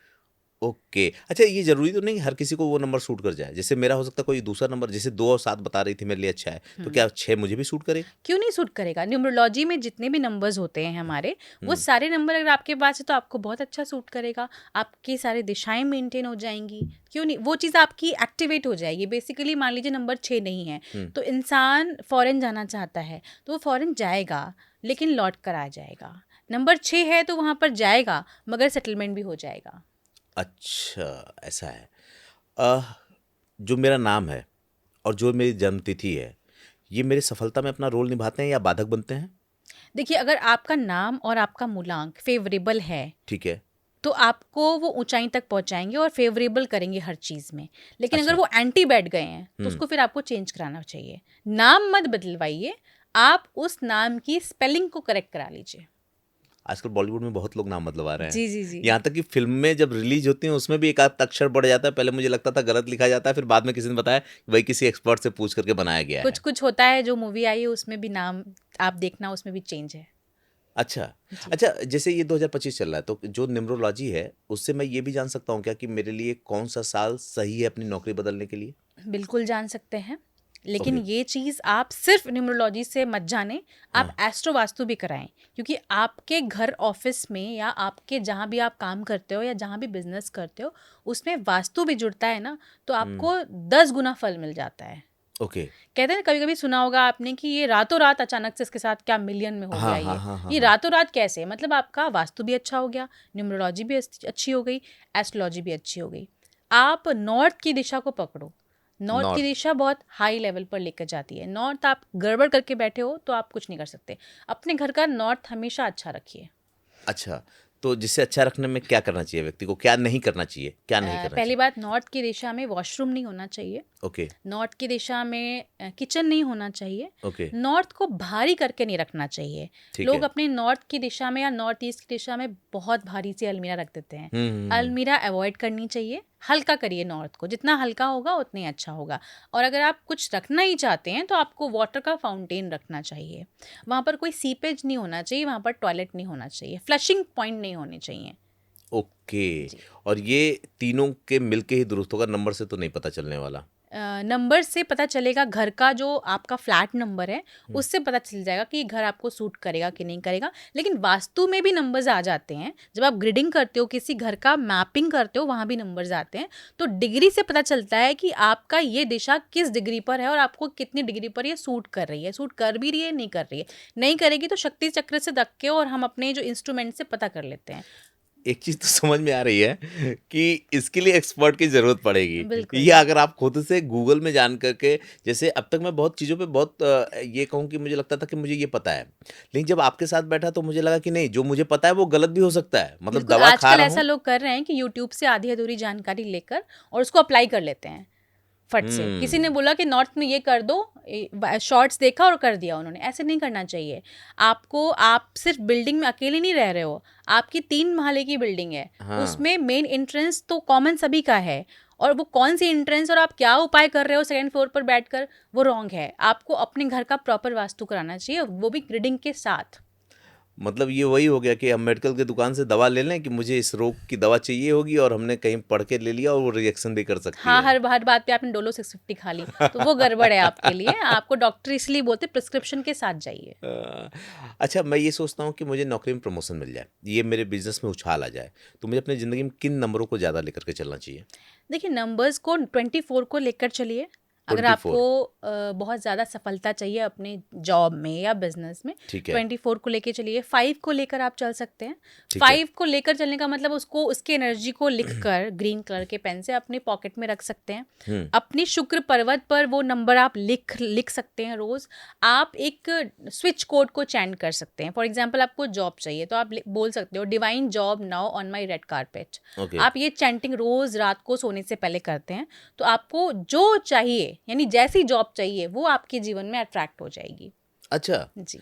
ओके। अच्छा, ये ज़रूरी तो नहीं कि हर किसी को वो नंबर सूट कर जाए? जैसे मेरा हो सकता है कोई दूसरा नंबर, जैसे 2 और 7 बता रही थी मेरे लिए अच्छा है, तो हुँ। क्या 6 मुझे भी सूट करेगा? क्यों नहीं सूट करेगा? न्यूमरोलॉजी में जितने भी नंबर्स होते हैं हमारे, वो हुँ, सारे नंबर अगर आपके पास है तो आपको बहुत अच्छा सूट करेगा। आपकी सारी दिशाएँ मेंटेन हो जाएँगी। क्यों नहीं? वो चीज़ आपकी एक्टिवेट हो जाएगी। बेसिकली मान लीजिए नंबर 6 नहीं है, हुँ। तो इंसान फ़ॉरेन जाना चाहता है, तो वो फ़ॉरेन जाएगा, लेकिन लौट कर आ जाएगा। नंबर 6 है तो वहाँ पर जाएगा, मगर सेटलमेंट भी हो जाएगा। अच्छा, ऐसा है। अ, जो मेरा नाम है और जो मेरी जन्मतिथि है, ये मेरी सफलता में अपना रोल निभाते हैं या बाधक बनते हैं? देखिए, अगर आपका नाम और आपका मूलांक फ़ेवरेबल है, ठीक है। तो आपको वो ऊँचाई तक पहुँचाएँगे और फ़ेवरेबल करेंगे हर चीज़ में। लेकिन अगर अच्छा। वो एंटी बैठ गए हैं, तो हुँ। उसको फिर आपको चेंज कराना चाहिए। नाम मत बदलवाइए, आप उस नाम की स्पेलिंग को करेक्ट करा लीजिए। आजकल बॉलीवुड में बहुत लोग नाम बदलवा रहे हैं। जी, जी, जी। यहाँ तक कि फ़िल्में जब रिलीज़ होती हैं, उसमें भी एक आध अक्षर बढ़ जाता है। पहले मुझे लगता था गलत लिखा जाता है, फिर बाद में किसी ने बताया कि वही किसी एक्सपर्ट से पूछ करके बनाया गया है। कुछ-कुछ होता है, जो मूवी आई है उसमें भी नाम आप देखना, उसमें भी चेंज है। अच्छा। जी। अच्छा, जैसे ये 2025 चल रहा है, तो जो न्यूमरोलॉजी है, उससे मैं ये भी जान सकता हूँ क्या कि मेरे लिए कौन-सा साल सही है अपनी नौकरी बदलने के लिए? बिल्कुल जान सकते हैं। लेकिन ओके। ये चीज़ आप सिर्फ़ न्यूमरोलॉजी से मत जानें, आप हाँ। एस्ट्रो वास्तु भी कराएँ। क्योंकि आपके घर ऑफ़िस में या आपके जहाँ भी आप काम करते हो या जहाँ भी बिज़नेस करते हो, उसमें वास्तु भी जुड़ता है ना, तो हुँ। आपको 10 गुना फल मिल जाता है। ओके। कहते हैं ना, कभी-कभी सुना होगा आपने कि ये रातों-रात अचानक से इसके साथ क्या मिलियन में हो गया हाँ, हाँ, ये। हाँ, हाँ, ये हाँ। रातों-रात कैसे? मतलब आपका वास्तु भी अच्छा हो गया, न्यूमरोलॉजी भी अच्छी हो गई, एस्ट्रोलॉजी भी अच्छी हो गई। आप नॉर्थ की दिशा को पकड़ो। नॉर्थ की नॉर्थ। दिशा बहुत हाई लेवल पर लेकर जाती है। नॉर्थ आप गड़बड़ करके बैठे हो तो आप कुछ नहीं कर सकते। अपने घर का नॉर्थ हमेशा अच्छा रखिए। अच्छा, तो जिससे अच्छा रखने में क्या करना चाहिए व्यक्ति को? क्या नहीं करना चाहिए? क्या नहीं करना पहली चाहिए? बात, नॉर्थ की दिशा में वॉशरूम नहीं होना चाहिए। ओके, नॉर्थ की दिशा में किचन नहीं होना चाहिए। ओके, नॉर्थ को भारी करके नहीं रखना चाहिए। ठीक लोग है। अपने नॉर्थ की दिशा में या नॉर्थ ईस्ट की दिशा में बहुत भारी सी अलमीरा रख देते हैं। हुँ, हुँ, हुँ। अलमीरा अवॉइड करनी चाहिए। हल्का करिए नॉर्थ को, जितना हल्का होगा उतना ही अच्छा होगा। और अगर आप कुछ रखना ही चाहते हैं तो आपको वाटर का फाउंटेन रखना चाहिए। वहाँ पर कोई सीपेज नहीं होना चाहिए, वहाँ पर टॉयलेट नहीं होना चाहिए, फ्लशिंग पॉइंट नहीं होने चाहिए। ओके। जी। और ये तीनों के मिलके ही दुरुस्त होगा, नंबर से तो नहीं पता चलने वाला? नंबर से पता चलेगा, घर का जो आपका फ्लैट नंबर है हुँ। उससे पता चल जाएगा कि ये घर आपको सूट करेगा कि नहीं करेगा। लेकिन वास्तु में भी नंबर्स आ जाते हैं। जब आप ग्रिडिंग करते हो, किसी घर का मैपिंग करते हो, वहाँ भी नंबर्स आते हैं। तो डिग्री से पता चलता है कि आपका ये दिशा किस डिग्री पर है और आपको कितनी डिग्री पर ये सूट कर रही है। सूट कर भी रही है, नहीं कर रही है। नहीं करेगी तो शक्ति चक्र से रख के और हम अपने जो इंस्ट्रूमेंट से पता कर लेते हैं। एक चीज़ तो समझ में आ रही है कि इसके लिए एक्सपर्ट की ज़रूरत पड़ेगी। बिल्कुल। या अगर आप खुद से गूगल में जान करके, जैसे अब तक मैं बहुत चीज़ों पे बहुत ये कहूँ कि मुझे लगता था कि मुझे ये पता है। लेकिन जब आपके साथ बैठा तो मुझे लगा कि नहीं, जो मुझे पता है वो गलत भी हो सकता है। मतलब बिल्कुल, दवा खा आजकल रहा ऐसा हूँ। लोग कर रहे हैं कि यूट्यूब से आधी-अधूरी जानकारी लेकर और उसको अप्लाई कर लेते हैं, फट से। किसी ने हुँ। बोला कि नॉर्थ में ये कर दो, शॉर्ट्स देखा और कर दिया उन्होंने। ऐसे नहीं करना चाहिए। आप सिर्फ बिल्डिंग में अकेले नहीं रह रहे हो, आपकी 3 माले की बिल्डिंग है, हाँ। उसमें मेन एंट्रेंस तो कॉमन सभी का है। और वो कौन सी एंट्रेंस और आप क्या उपाय कर रहे हो सेकंड फ्लोर पर बैठकर, वो रॉन्ग है। आपको अपने घर का प्रॉपर वास्तु कराना चाहिए, वो भी ग्रिडिंग के साथ। मतलब ये वही हो गया कि हम मेडिकल की दुकान से दवा ले लें कि मुझे इस रोग की दवा चाहिए होगी और हमने कहीं पढ़ के ले लिया और वो रिएक्शन भी कर सकती हाँ, है। हर बात पे आपने डोलो 650 खा ली, तो वो गड़बड़ है आपके लिए। आपको डॉक्टर इसलिए बोलते हैं प्रिस्क्रिप्शन के साथ जाइए। अच्छा, मैं ये सोचता हूँ कि मुझे नौकरी में प्रमोशन मिल जाए, ये मेरे बिजनेस में उछाल आ जाए, तो मुझे अपनी ज़िंदगी में किन नंबरों को ज़्यादा लेकर के चलना चाहिए? देखिए, नंबर्स को 24 को लेकर चलिए। अगर आपको 24। बहुत ज़्यादा सफलता चाहिए अपने जॉब में या बिजनेस में, ठीक है। 24 को लेके चलिए। 5 को लेकर आप चल सकते हैं। ठीक है। 5 को लेकर चलने का मतलब उसको, उसकी एनर्जी को लिखकर ग्रीन कलर के पेन से अपने पॉकेट में रख सकते हैं। हुँ। अपनी शुक्र पर्वत पर वो नंबर आप लिख सकते हैं रोज़। आप एक स्विच कोड को चैंट कर सकते हैं। फॉर एग्जांपल, आपको जॉब चाहिए तो आप बोल सकते हो, divine job now on my red carpet. Okay. आप ये चैंटिंग रोज़ रात को सोने से पहले करते हैं, तो आपको जो चाहिए, यानी जैसी जॉब चाहिए, वो आपके जीवन में अट्रैक्ट हो जाएगी। अच्छा, जी।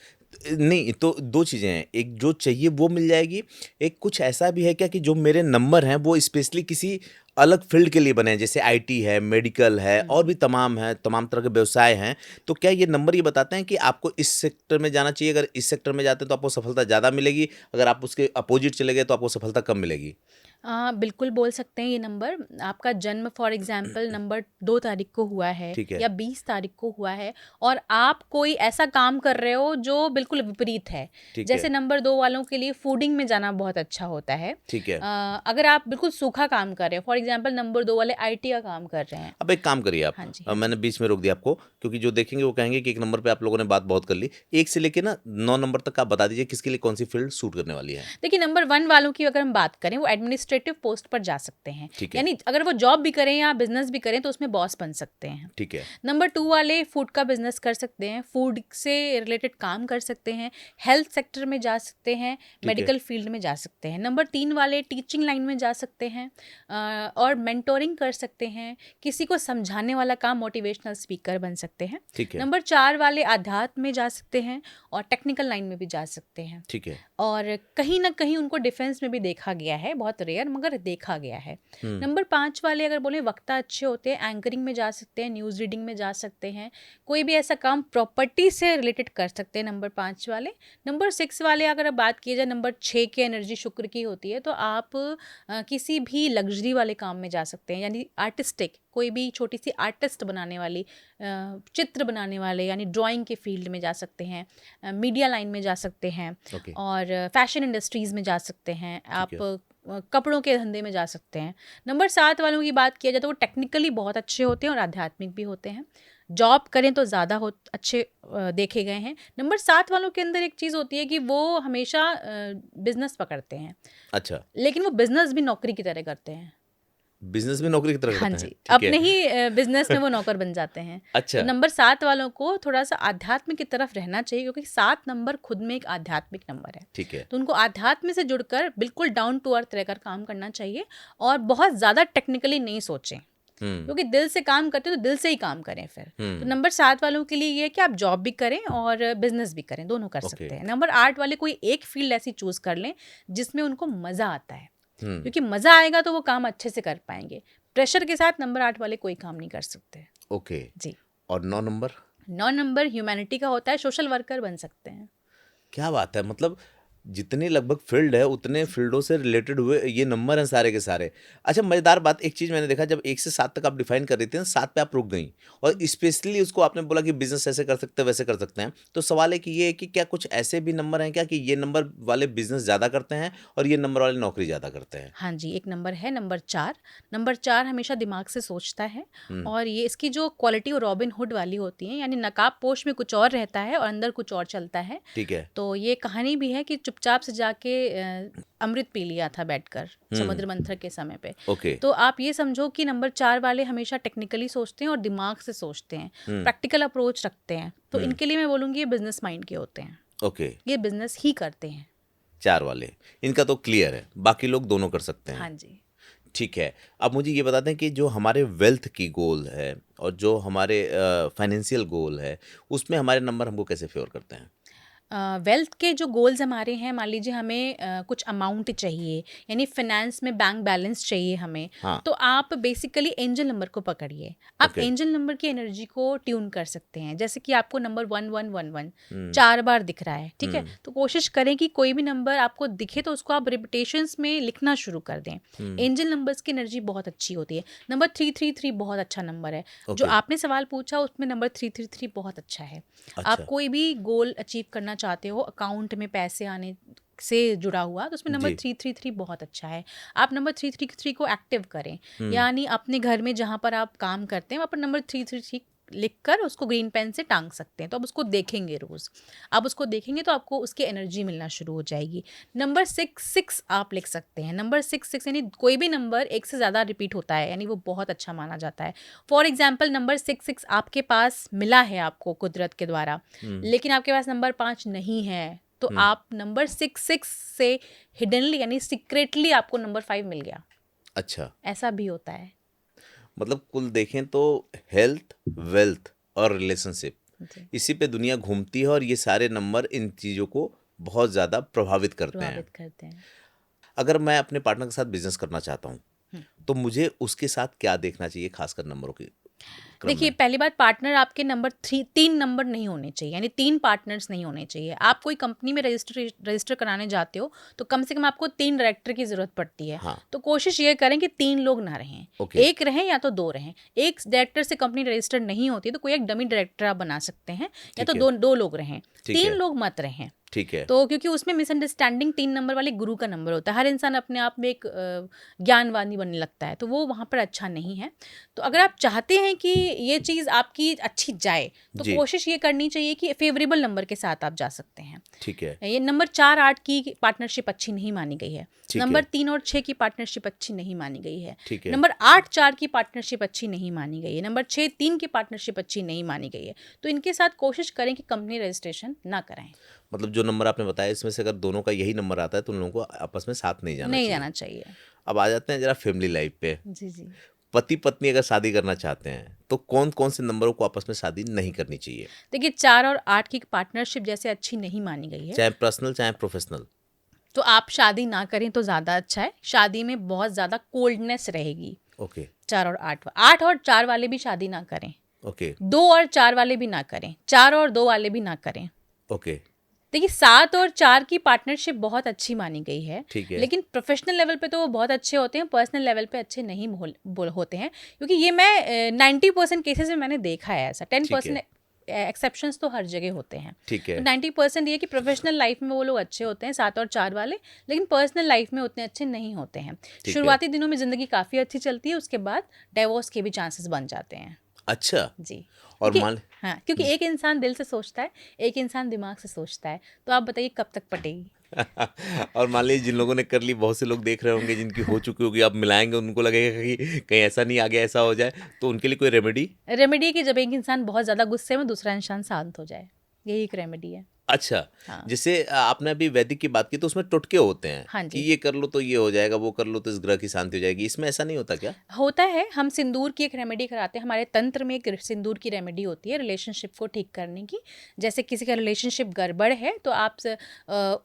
नहीं, तो 2 चीज़ें हैं, एक जो चाहिए वो मिल जाएगी, एक कुछ ऐसा भी है क्या कि जो मेरे नंबर हैं वो स्पेशली किसी अलग फ़ील्ड के लिए बने हैं, जैसे आईटी है, मेडिकल है और भी तमाम हैं, तमाम तरह के व्यवसाय हैं, तो क्या ये नंबर ये बताते हैं कि आपको इस सेक्टर में जाना चाहिए, अगर इस सेक्टर में जाते हैं तो आपको सफलता ज़्यादा मिलेगी, अगर आप उसके अपोज़िट चले गए तो आपको सफलता कम मिलेगी? बिल्कुल बोल सकते हैं ये नंबर। आपका जन्म फॉर एग्जांपल नंबर 2 तारीख को हुआ है ठीक है, या 20 तारीख को हुआ है और आप कोई ऐसा काम कर रहे हो जो बिल्कुल विपरीत है। ठीक जैसे है, नंबर 2 वालों के लिए फूडिंग में जाना बहुत अच्छा होता है। ठीक है। अगर आप बिल्कुल सूखा काम कर रहे हो, फॉर एग्जांपल नंबर 2 वाले आईटी का काम कर रहे हैं। अब एक काम करिए आप, हाँ जी, हाँ जी। मैंने बीच में रोक दिया आपको क्योंकि जो देखेंगे वो कहेंगे कि 1 नंबर पे आप लोगों ने बात बहुत कर ली। 1 से लेके ना 9 नंबर तक आप बता दीजिए किसके लिए कौन-सी फ़ील्ड सूट करने वाली है? देखिए नंबर 1 वालों की अगर हम बात करें वो एडमिनिस्ट्रेटिव पोस्ट पर जा सकते हैं। ठीक है, यानी अगर वो जॉब भी करें या बिज़नेस भी करें तो उसमें बॉस बन सकते हैं। ठीक है, नंबर 2 वाले फूड का बिजनेस कर सकते हैं, फूड से रिलेटेड काम कर सकते हैं, हेल्थ सेक्टर में जा सकते हैं, ठीक है, मेडिकल फील्ड में जा सकते हैं। नंबर 3 वाले टीचिंग लाइन में जा सकते हैं और मेंटोरिंग कर सकते हैं, किसी को समझाने वाला काम मोटिवेशनल स्पीकर बन सकते हैं। ठीक है, नंबर 4 वाले आध्यात्म में जा सकते हैं और टेक्निकल लाइन में भी जा सकते हैं। ठीक है। और कहीं न कहीं उनको डिफेंस में भी देखा गया है, बहुत रेयर मगर देखा गया है। हुँ, नंबर 5 वाले अगर बोलें वक्ता अच्छे होते हैं, एंकरिंग में जा सकते हैं, न्यूज़ रीडिंग में जा सकते हैं, कोई भी ऐसा काम प्रॉपर्टी से रिलेटेड कर सकते हैं नंबर 5 वाले। नंबर 6 वाले अगर अब बात की जाए नंबर 6 की एनर्जी शुक्र की होती है, तो आप किसी भी लग्ज़री वाले काम में जा सकते हैं, यानी आर्टिस्टिक कोई भी छोटी-सी आर्टिस्ट बनाने वाली चित्र बनाने वाले यानी ड्राइंग के फील्ड में जा सकते हैं, मीडिया लाइन में जा सकते हैं ओके, और फैशन इंडस्ट्रीज़ में जा सकते हैं, ठीक आप है, कपड़ों के धंधे में जा सकते हैं। नंबर 7 वालों की बात किया जाए तो वो टेक्निकली बहुत अच्छे होते हैं और आध्यात्मिक भी होते हैं। जॉब करें तो ज़्यादा हो अच्छे देखे गए हैं। नंबर 7 वालों के अंदर एक चीज़ होती है कि वो हमेशा बिज़नेस पकड़ते हैं, अच्छा, लेकिन वो बिज़नेस भी नौकरी की तरह करते हैं। बिज़नेस भी नौकरी की तरह हाँ करते जी, हैं, ठीक अपने ही है। बिज़नेस में वो नौकर बन जाते हैं। तो अच्छा, नंबर 7 वालों को थोड़ा-सा आध्यात्म की तरफ रहना चाहिए क्योंकि 7 नंबर खुद में एक आध्यात्मिक नंबर है। ठीक है, तो उनको आध्यात्म से जुड़कर बिल्कुल डाउन टू अर्थ रहकर काम करना चाहिए और बहुत ज़्यादा टेक्निकली नहीं सोचें, हुँ, क्योंकि दिल से काम करते हैं तो दिल से ही काम करें फिर। तो हुँ, नंबर 7 वालों के लिए ये है कि आप जॉब भी करें और बिज़नेस भी करें, दोनों कर ओके, सकते हैं। नंबर 8 वाले कोई एक फ़ील्ड ऐसी चूज़ कर लें जिसमें उनको मज़ा आता है, हुँ, क्योंकि मज़ा आएगा तो वो काम अच्छे से कर पाएँगे। प्रेशर के साथ नंबर 8 वाले कोई काम नहीं कर सकते। ओके जी। और 9 नंबर? 9 नंबर ह्यूमैनिटी का होता है, सोशल वर्कर बन सकते हैं। क्या बात है! मतलब जितने लगभग फ़ील्ड है, उतने फ़ील्डों से रिलेटेड हुए ये नंबर हैं सारे के सारे। अच्छा मज़ेदार बात एक चीज़ मैंने देखा जब 1 से 7 तक आप डिफ़ाइन कर रही थी ना, 7 पे आप रुक गईं और स्पेशली उसको आपने बोला कि बिज़नेस ऐसे कर सकते हैं, वैसे कर सकते हैं। तो सवाल है कि ये है कि क्या कुछ ऐसे भी नंबर हैं क्या कि ये नंबर वाले बिज़नेस ज़्यादा करते हैं और ये नंबर वाले नौकरी ज़्यादा करते हैं? हाँ जी, एक नंबर है नंबर 4। नंबर 4 हमेशा दिमाग से सोचता है हुँ, और ये इसकी जो क्वालिटी वो रॉबिन हुड वाली होती है, यानी नकाबपोश में कुछ और रहता है और अंदर कुछ और चलता है। ठीक है। तो ये कहानी भी है कि चुपचाप से जाके अमृत पी लिया था बैठकर हुँ, समुद्र मंथन के समय पे। ओके। तो आप ये समझो कि नंबर 4 वाले हमेशा टेक्निकली सोचते हैं और दिमाग से सोचते हैं, हुँ, प्रैक्टिकल अप्रोच रखते हैं। तो हुँ, इनके लिए मैं बोलूँगी ये बिज़नेस माइंड के होते हैं, ओके, ये बिज़नेस ही करते हैं। 4 वाले। इनका तो क्लियर है, बाकी लोग दोनों कर सकते हाँ हैं। जी। ठीक है। अब मुझे ये बता दें कि जो हमारे वेल्थ की गोल है और जो हमारे फाइनेंशियल गोल है, उसमें हमारे नंबर हमको कैसे फ़ेवर करते हैं? वेल्थ के जो गोल्स हमारे हैं, मान लीजिए हमें कुछ अमाउंट चाहिए, यानी फाइनेंस में बैंक बैलेंस चाहिए हमें, हाँ, तो आप बेसिकली एंजल नंबर को पकड़िए। आप ओके। एंजल नंबर की एनर्जी को ट्यून कर सकते हैं, जैसे कि आपको नंबर 1111 हुँ, 4 बार दिख रहा है, ठीक है? हुँ, तो कोशिश करें कि कोई भी नंबर आपको दिखे तो उसको आप रिपिटेशंस में लिखना शुरू कर दें। हुँ, एंजल नंबर्स की एनर्जी बहुत अच्छी होती है। नंबर 333 बहुत अच्छा नंबर है। जो ओके। आपने सवाल पूछा उसमें नंबर 333 बहुत अच्छा है। आप अच्छा, कोई भी गोल अचीव करना चाहते हो, अकाउंट में पैसे आने से जुड़ा हुआ, तो उसमें नंबर जी। 333 बहुत अच्छा है। आप नंबर 333 को एक्टिव करें, हुँ, यानी अपने घर में जहाँ पर आप काम करते हैं वहाँ पर नंबर 333 लिखकर उसको ग्रीन पेन से टांग सकते हैं, तो आप उसको देखेंगे रोज़। आप उसको देखेंगे तो आपको उसकी एनर्जी मिलना शुरू हो जाएगी। नंबर 66 आप लिख सकते हैं। नंबर 66 यानी कोई भी नंबर एक से ज़्यादा रिपीट होता है, यानी वो बहुत अच्छा माना जाता है। फॉर एग्जाम्पल नंबर 66 आपके पास मिला है आपको कुदरत के द्वारा, हुँ, लेकिन आपके पास नंबर 5 नहीं है, तो हुँ। आप नंबर 66 से हिडनली यानी सीक्रेटली आपको नंबर 5 मिल गया। अच्छा, ऐसा भी होता है। मतलब कुल देखें तो हेल्थ, वेल्थ और रिलेशनशिप जी, इसी पे दुनिया घूमती है और ये सारे नंबर इन चीज़ों को बहुत ज़्यादा प्रभावित करते हैं। प्रभावित करते हैं। अगर मैं अपने पार्टनर के साथ बिजनेस करना चाहता हूँ, हुँ। तो मुझे उसके साथ क्या देखना चाहिए, खासकर नंबरों के क्रम देखिए, में? पहली बात, पार्टनर आपके नंबर 3 नंबर नहीं होने चाहिए, यानी 3 पार्टनर्स नहीं होने चाहिए। आप कोई कंपनी में रजिस्टर कराने जाते हो, तो कम से कम आपको 3 डायरेक्टर की ज़रूरत पड़ती है। हाँ, तो कोशिश ये करें कि 3 लोग ना रहें, ओके, 1 रहें या तो 2 रहें। एक डायरेक्टर से कंपनी रजिस्टर्ड नहीं होती, तो कोई एक डमी डायरेक्टर आप बना सकते हैं, या तो ठीक है, 2 लोग रहें, ठीक 3 है, लोग मत रहें। ठीक है, तो क्योंकि उसमें मिसअंडरस्टैंडिंग 3 नंबर वाले गुरु का नंबर होता है। हर इंसान अपने आप में एक ज्ञानवानी बनने लगता है, तो वो वहाँ पर अच्छा नहीं है। तो अगर आप चाहते हैं कि ये चीज़ आपकी अच्छी जाए, तो जी, कोशिश ये करनी चाहिए कि फेवरेबल नंबर के साथ आप जा सकते हैं। ठीक है, ये नंबर 4-8 की पार्टनरशिप अच्छी नहीं मानी गई है। ठीक नंबर है, 3 और 6 की पार्टनरशिप अच्छी नहीं मानी गई है। ठीक है, नंबर 8-4 की पार्टनरशिप अच्छी नहीं मानी गई है। नंबर 6-3 की पार्टनरशिप अच्छी नहीं मानी गई है। तो इनके साथ कोशिश करें कि कंपनी रजिस्ट्रेशन ना कराएं। मतलब जो नंबर आपने बताया इसमें से अगर दोनों का यही नंबर आता है तो उन लोगों को आपस में साथ नहीं जाना नहीं चाहिए। जाना चाहिए। अब आ जाते हैं जरा फैमिली लाइफ पे। जी, जी। पति पत्नी अगर शादी करना चाहते हैं तो कौन कौन से नंबरों को आपस में शादी नहीं करनी चाहिए, देखिए, 4 और 8 की पार्टनरशिप जैसे अच्छी नहीं मानी गई है, चाहे पर्सनल चाहे प्रोफेशनल? तो आप शादी ना करें तो ज़्यादा अच्छा है। शादी में बहुत ज़्यादा कोल्डनेस रहेगी। ओके, 4 और 8 और 4 वाले भी शादी ना करें। ओके, 2 और 4 वाले भी ना करें। 4 और 2 वाले भी ना करें। ओके, देखिए, 7 और 4 की पार्टनरशिप बहुत अच्छी मानी गई है, ठीक है, लेकिन प्रोफेशनल लेवल पे तो वो बहुत अच्छे होते हैं, पर्सनल लेवल पे अच्छे नहीं होते हैं, क्योंकि ये मैं 90% केसेस में मैंने देखा है ऐसा। ठीक है, 10% एक्सेप्शंस तो हर जगह होते हैं। ठीक तो है, 90% ये कि प्रोफेशनल लाइफ में वो लोग अच्छे होते हैं, 7 और 4 वाले, लेकिन पर्सनल लाइफ में उतने अच्छे नहीं होते हैं। ठीक है। शुरुआती दिनों में ज़िंदगी काफ़ी अच्छी चलती है, उसके बाद डिवोर्स के भी चांसेस बन जाते हैं। अच्छा, जी। और क्योंकि मान हाँ, क्योंकि जी। एक इंसान दिल से सोचता है, एक इंसान दिमाग से सोचता है, तो आप बताइए कब तक पटेगी? और मान लीजिए जिन लोगों ने कर ली, बहुत से लोग देख रहे होंगे जिनकी हो चुकी होगी, आप मिलाएंगे उनको लगेगा कि कहीं ऐसा नहीं आगे ऐसा हो जाए, तो उनके लिए कोई रेमेडी? रेमेडी कि जब एक इंसान बहुत ज़्यादा गुस्से में, दूसरा इंसान शांत हो जाए, यही एक रेमेडी है। अच्छा, हाँ। जैसे आपने अभी वैदिक की बात की तो उसमें टुटके होते हैं हाँ कि जी। ये कर लो तो ये हो जाएगा, वो कर लो तो इस ग्रह की शांति हो जाएगी, इसमें ऐसा नहीं होता क्या? होता है, हम सिंदूर की एक रेमेडी कराते हैं। हमारे तंत्र में एक सिंदूर की रेमेडी होती है रिलेशनशिप को ठीक करने की। जैसे किसी का रिलेशनशिप गड़बड़ है, तो आप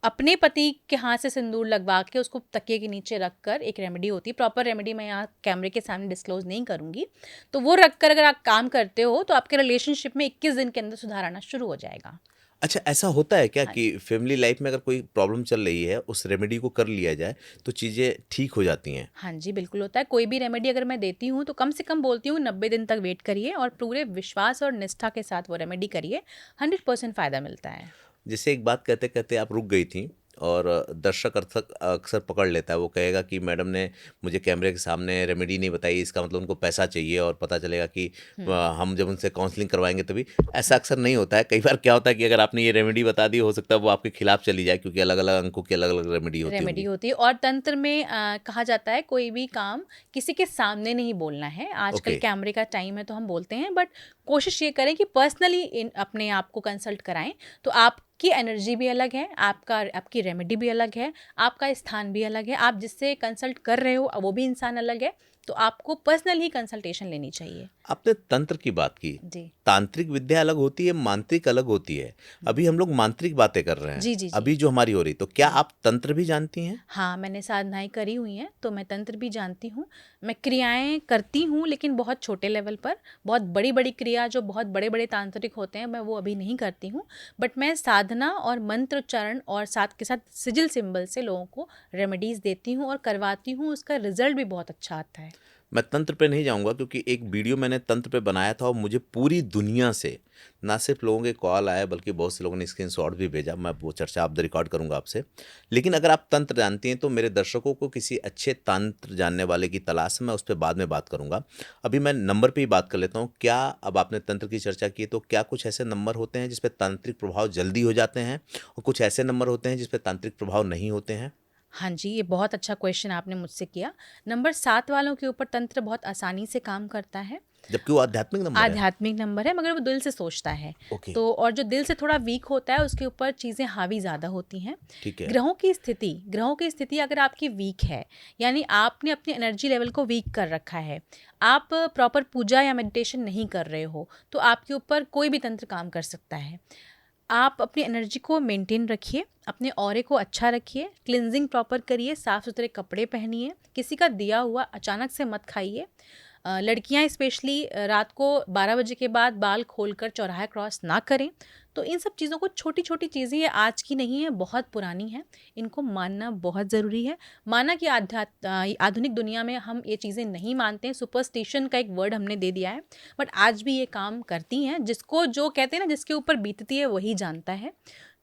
अपने पति के हाथ से सिंदूर लगवा के उसको तकिए के नीचे रख कर, एक रेमेडी होती है, प्रॉपर रेमेडी मैं यहाँ कैमरे के सामने डिस्क्लोज नहीं करूँगी, तो वो रख कर अगर आप काम करते हो तो आपके रिलेशनशिप में 21 दिन के अंदर सुधार आना शुरू हो जाएगा। अच्छा, ऐसा होता है क्या हाँ कि जी। फैमिली लाइफ में अगर कोई प्रॉब्लम चल रही है, उस रेमेडी को कर लिया जाए तो चीज़ें ठीक हो जाती हैं? हाँ जी, बिल्कुल होता है। कोई भी रेमेडी अगर मैं देती हूँ, तो कम से कम बोलती हूँ 90 दिन तक वेट करिए और पूरे विश्वास और निष्ठा के साथ वो रेमेडी करिए, 100% फ़ायदा मिलता है। जैसे एक बात कहते-कहते आप रुक गई थी और दर्शक अर्थक अक्सर पकड़ लेता है, वो कहेगा कि मैडम ने मुझे कैमरे के सामने रेमेडी नहीं बताई, इसका मतलब उनको पैसा चाहिए और पता चलेगा कि हुँ, हम जब उनसे काउंसलिंग करवाएँगे तभी। ऐसा हुँ। अक्सर नहीं होता है, कई बार क्या होता है कि अगर आपने ये रेमेडी बता दी, हो सकता है वो आपके खिलाफ चली जाए क्योंकि अलग-अलग अंकों की अलग-अलग रेमेडी होती रेमेडी होंगी। होती है, और तंत्र में कहा जाता है कोई भी काम किसी के सामने नहीं बोलना है। आजकल ओके, कैमरे का टाइम है तो हम बोलते हैं, बट कोशिश ये करें कि पर्सनली अपने आप को कंसल्ट कराएं। तो आपकी एनर्जी भी अलग है, आपकी रेमेडी भी अलग है, आपका स्थान भी अलग है, आप जिससे कंसल्ट कर रहे हो वो भी इंसान अलग है, तो आपको पर्सनल ही कंसल्टेशन लेनी चाहिए। आपने तंत्र की बात की, जी। तांत्रिक विद्या अलग होती है, मांत्रिक अलग होती है। अभी हम लोग मांत्रिक बातें कर रहे हैं, जी, जी, जी। अभी जो हमारी हो रही, तो क्या जी। आप तंत्र भी जानती हैं? हाँ, मैंने साधनाएँ करी हुई हैं, तो मैं तंत्र भी जानती हूँ। मैं क्रियाएँ करती हूँ, लेकिन बहुत छोटे लेवल पर। बहुत बड़ी-बड़ी क्रिया जो बहुत बड़े-बड़े तांत्रिक होते हैं, मैं वो अभी नहीं करती हूँ। बट मैं साधना और मंत्र उच्चारण और साथ के साथ सिजिल सिंबल से लोगों को रेमेडीज़ देती हूँ और करवाती हूँ, उसका रिज़ल्ट भी बहुत अच्छा आता है। मैं तंत्र पे नहीं जाऊंगा क्योंकि एक वीडियो मैंने तंत्र पे बनाया था और मुझे पूरी दुनिया से ना सिर्फ लोगों के कॉल आए बल्कि बहुत से लोगों ने स्क्रीनशॉट भी भेजा। मैं वो चर्चा आप द रिकॉर्ड करूंगा आपसे। लेकिन अगर आप तंत्र जानती हैं तो मेरे दर्शकों को किसी अच्छे तंत्र जानने वाले की तलाश है, मैं उस पर बाद में बात करूंगा। अभी मैं नंबर पे ही बात कर लेता हूँ। क्या अब आपने तंत्र की चर्चा की तो क्या कुछ ऐसे नंबर होते हैं जिसपे तांत्रिक प्रभाव जल्दी हो जाते हैं और कुछ ऐसे नंबर होते हैं जिसपे तांत्रिक प्रभाव नहीं होते हैं? हाँ जी, ये बहुत अच्छा क्वेश्चन आपने मुझसे किया। नंबर 7 वालों के ऊपर तंत्र बहुत आसानी से काम करता है। जबकि वो आध्यात्मिक नंबर है। आध्यात्मिक नंबर है, मगर वो दिल से सोचता है। ओके। तो और जो दिल से थोड़ा वीक होता है उसके ऊपर चीज़ें हावी ज़्यादा होती हैं। ठीक है। ग्रहों की स्थिति अगर आपकी वीक है, यानी आपने अपनी एनर्जी लेवल को वीक कर रखा है, आप प्रॉपर पूजा या मेडिटेशन नहीं कर रहे हो, तो आपके ऊपर कोई भी तंत्र काम कर सकता है। आप अपनी एनर्जी को मेंटेन रखिए, अपने ऑरे को अच्छा रखिए, क्लिनजिंग प्रॉपर करिए, साफ़ सुथरे कपड़े पहनिए, किसी का दिया हुआ अचानक से मत खाइए। लड़कियां स्पेशली रात को 12 बजे के बाद बाल खोलकर चौराहा क्रॉस ना करें। तो इन सब चीज़ों को, छोटी छोटी चीज़ें ये आज की नहीं है, बहुत पुरानी है, इनको मानना बहुत ज़रूरी है। माना कि आधुनिक दुनिया में हम ये चीज़ें नहीं मानते हैं, सुपरस्टिशन का एक वर्ड हमने दे दिया है, बट आज भी ये काम करती हैं। जिसको जो कहते हैं ना, जिसके ऊपर बीतती है वही जानता है।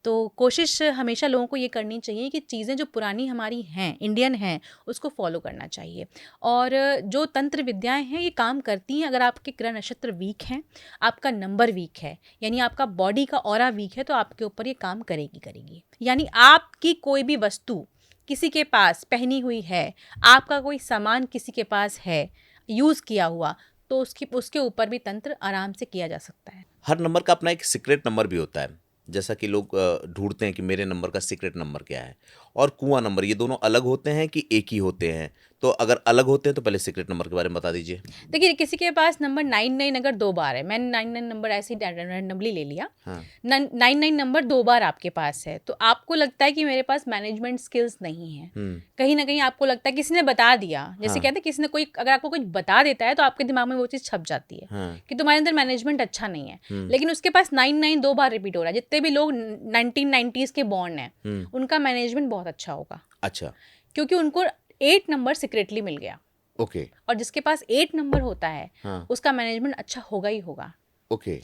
तो कोशिश हमेशा लोगों को ये करनी चाहिए कि चीज़ें जो पुरानी हमारी हैं, इंडियन हैं, उसको फॉलो करना चाहिए। और जो तंत्र विद्याएं हैं ये काम करती हैं अगर आपके ग्रह नक्षत्र वीक हैं, आपका नंबर वीक है, यानी आपका बॉडी का ऑरा वीक है, तो आपके ऊपर ये काम करेगी। यानी आपकी कोई भी वस्तु किसी के पास पहनी हुई है, आपका कोई सामान किसी के पास है यूज़ किया हुआ, तो उसके ऊपर भी तंत्र आराम से किया जा सकता है। हर नंबर का अपना एक सीक्रेट नंबर भी होता है, जैसा कि लोग ढूंढते हैं कि मेरे नंबर का सीक्रेट नंबर क्या है। और कुआं नंबर, ये दोनों अलग होते हैं कि एक ही होते हैं? तो अगर अलग होते हैं तो पहले सीक्रेट नंबर के बारे में बता दीजिए। देखिए, किसी के पास नंबर 99 अगर 2 बार है, मैंने 99 नंबर ऐसे ही रैंडमली ले लिया। हाँ। 99 नंबर 2 बार आपके पास है, तो आपको लगता है कि मेरे पास मैनेजमेंट स्किल्स नहीं है। कहीं ना कहीं आपको लगता है किसी ने बता दिया, जैसे हाँ। कहते हैं किसी ने कोई अगर आपको कुछ बता देता है तो आपके दिमाग में वो चीज़ छप जाती है। हाँ। कि तुम्हारे अंदर मैनेजमेंट अच्छा नहीं है। लेकिन उसके पास 99 2 बार रिपीट हो रहा है। जितने भी लोग 1990s के बॉर्न हैं, उनका मैनेजमेंट बहुत अच्छा होगा। अच्छा। क्योंकि उनको 8 नंबर सीक्रेटली मिल गया। ओके। और जिसके पास 8 नंबर होता है, हाँ। उसका मैनेजमेंट अच्छा होगा ही होगा। ओके।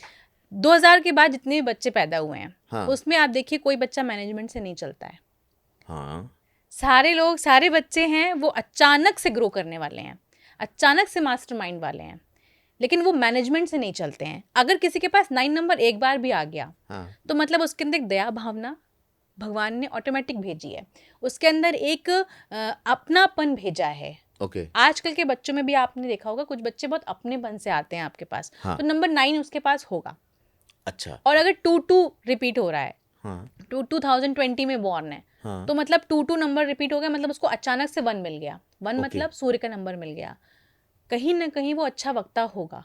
2000 के बाद जितने भी बच्चे पैदा हुए हैं, हाँ। उसमें आप देखिए कोई बच्चा मैनेजमेंट से नहीं चलता है। हाँ। सारे बच्चे हैं वो अचानक से ग्रो करने वाले हैं, अचानक से मास्टरमाइंड वाले हैं, लेकिन वो मैनेजमेंट से नहीं चलते हैं। अगर किसी के पास 9 नंबर एक बार भी आ गया, हाँ। तो मतलब उसके अंदर एक दया भावना भगवान ने ऑटोमेटिक भेजी है, उसके अंदर एक अपनापन भेजा है। ओके। आजकल के बच्चों में भी आपने देखा होगा, कुछ बच्चे बहुत अपनेपन से आते हैं आपके पास। हाँ। तो नंबर 9 उसके पास होगा। अच्छा। और अगर 2 रिपीट हो रहा है, हाँ। 2020 में बॉर्न है, हाँ। तो मतलब 2 नंबर रिपीट हो गया, मतलब उसको अचानक से 1 मिल गया। 1 ओके। मतलब सूर्य का नंबर मिल गया। कहीं ना कहीं वो अच्छा वक्ता होगा।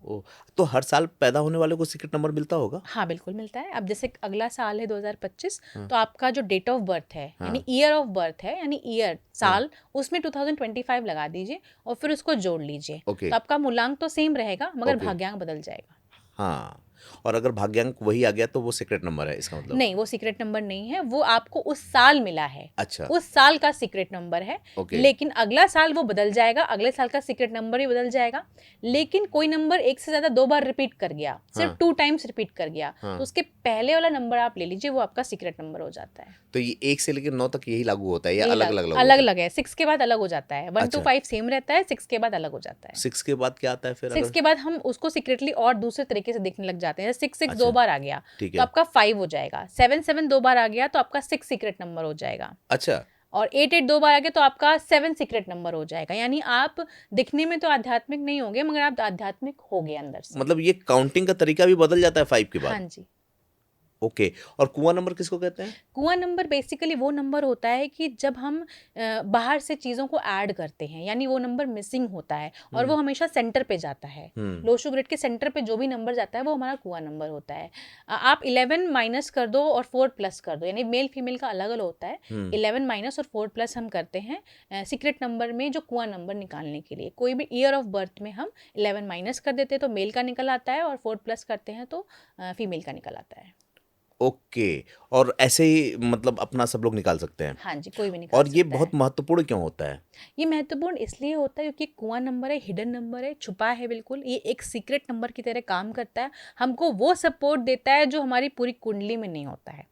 ओ, तो हर साल पैदा होने वाले को सीक्रेट नंबर मिलता होगा? हाँ, बिल्कुल मिलता है। अब जैसे अगला साल है 2025, हाँ। तो आपका जो डेट ऑफ बर्थ है, हाँ। यानी ईयर ऑफ बर्थ है, यानी ईयर साल, उसमें 2025 लगा दीजिए और फिर उसको जोड़ लीजिए। ओके। तो आपका मूलांक तो सेम रहेगा, मगर ओके। भाग्यांक बदल जाएगा। हाँ। और अगर भाग्यांक वही आ गया तो वो सीक्रेट नंबर है, इसका मतलब? नहीं, वो सीक्रेट नंबर नहीं है, वो आपको उस साल मिला है। अच्छा। उस साल का सीक्रेट नंबर है। ओके। लेकिन अगला साल वो बदल जाएगा, अगले साल का सीक्रेट नंबर ही बदल जाएगा। लेकिन कोई नंबर एक से ज्यादा 2 बार रिपीट कर गया, सिर्फ हाँ। 2 टाइम्स रिपीट कर गया, हाँ। तो उसके पहले वाला नंबर आप ले लीजिए, वो आपका सीक्रेट नंबर हो जाता है। तो ये 1 से लेकर 9 तक यही लागू होता है या यही अलग अलग अलग अलग है। 6 के बाद अलग हो जाता है। 1 अच्छा। to 5 सेम रहता है, 6 के बाद अलग हो जाता है। 6 के बाद क्या आता है फिर? 6 के बाद हम उसको सीक्रेटली और दूसरे तरीके से देखने लग जाते हैं। 6 अच्छा। 2 बार आ गया ठीक तो है। आपका 5 हो जाएगा। 7 2 बार आ गया तो आपका 6 सीक्रेट नंबर हो जाएगा। अच्छा। और 8 2 बार आ गया तो आपका 7 सीक्रेट नंबर हो जाएगा। यानी आप दिखने में तो आध्यात्मिक नहीं होंगे, मगर आप आध्यात्मिक होगे अंदर से। मतलब ये काउंटिंग का तरीका भी बदल जाता है 5 के बाद? हाँ जी। ओके। और कुआं नंबर किसको कहते हैं? कुआं नंबर बेसिकली वो नंबर होता है कि जब हम बाहर से चीज़ों को ऐड करते हैं, यानी वो नंबर मिसिंग होता है और वो हमेशा सेंटर पे जाता है। लोशो ग्रिड के सेंटर पे जो भी नंबर जाता है वो हमारा कुआं नंबर होता है। आप 11 माइनस कर दो और 4 प्लस कर दो, यानी मेल फीमेल का अलग अलग होता है। 11 माइनस और 4 प्लस हम करते हैं सीक्रेट नंबर में, जो कुआं नंबर निकालने के लिए। कोई भी ईयर ऑफ बर्थ में हम 11 माइनस कर देते हैं तो मेल का निकल आता है, और 4 प्लस करते हैं तो फीमेल का निकल आता है। ओके। और ऐसे ही मतलब अपना सब लोग निकाल सकते हैं? हाँ जी, कोई भी निकाल और ये सकता है। बहुत महत्वपूर्ण क्यों होता है? ये महत्वपूर्ण इसलिए होता है क्योंकि कुआं नंबर है, हिडन नंबर है, छुपा है बिल्कुल। ये एक सीक्रेट नंबर की तरह काम करता है, हमको वो सपोर्ट देता है जो हमारी पूरी कुंडली में नहीं होता है।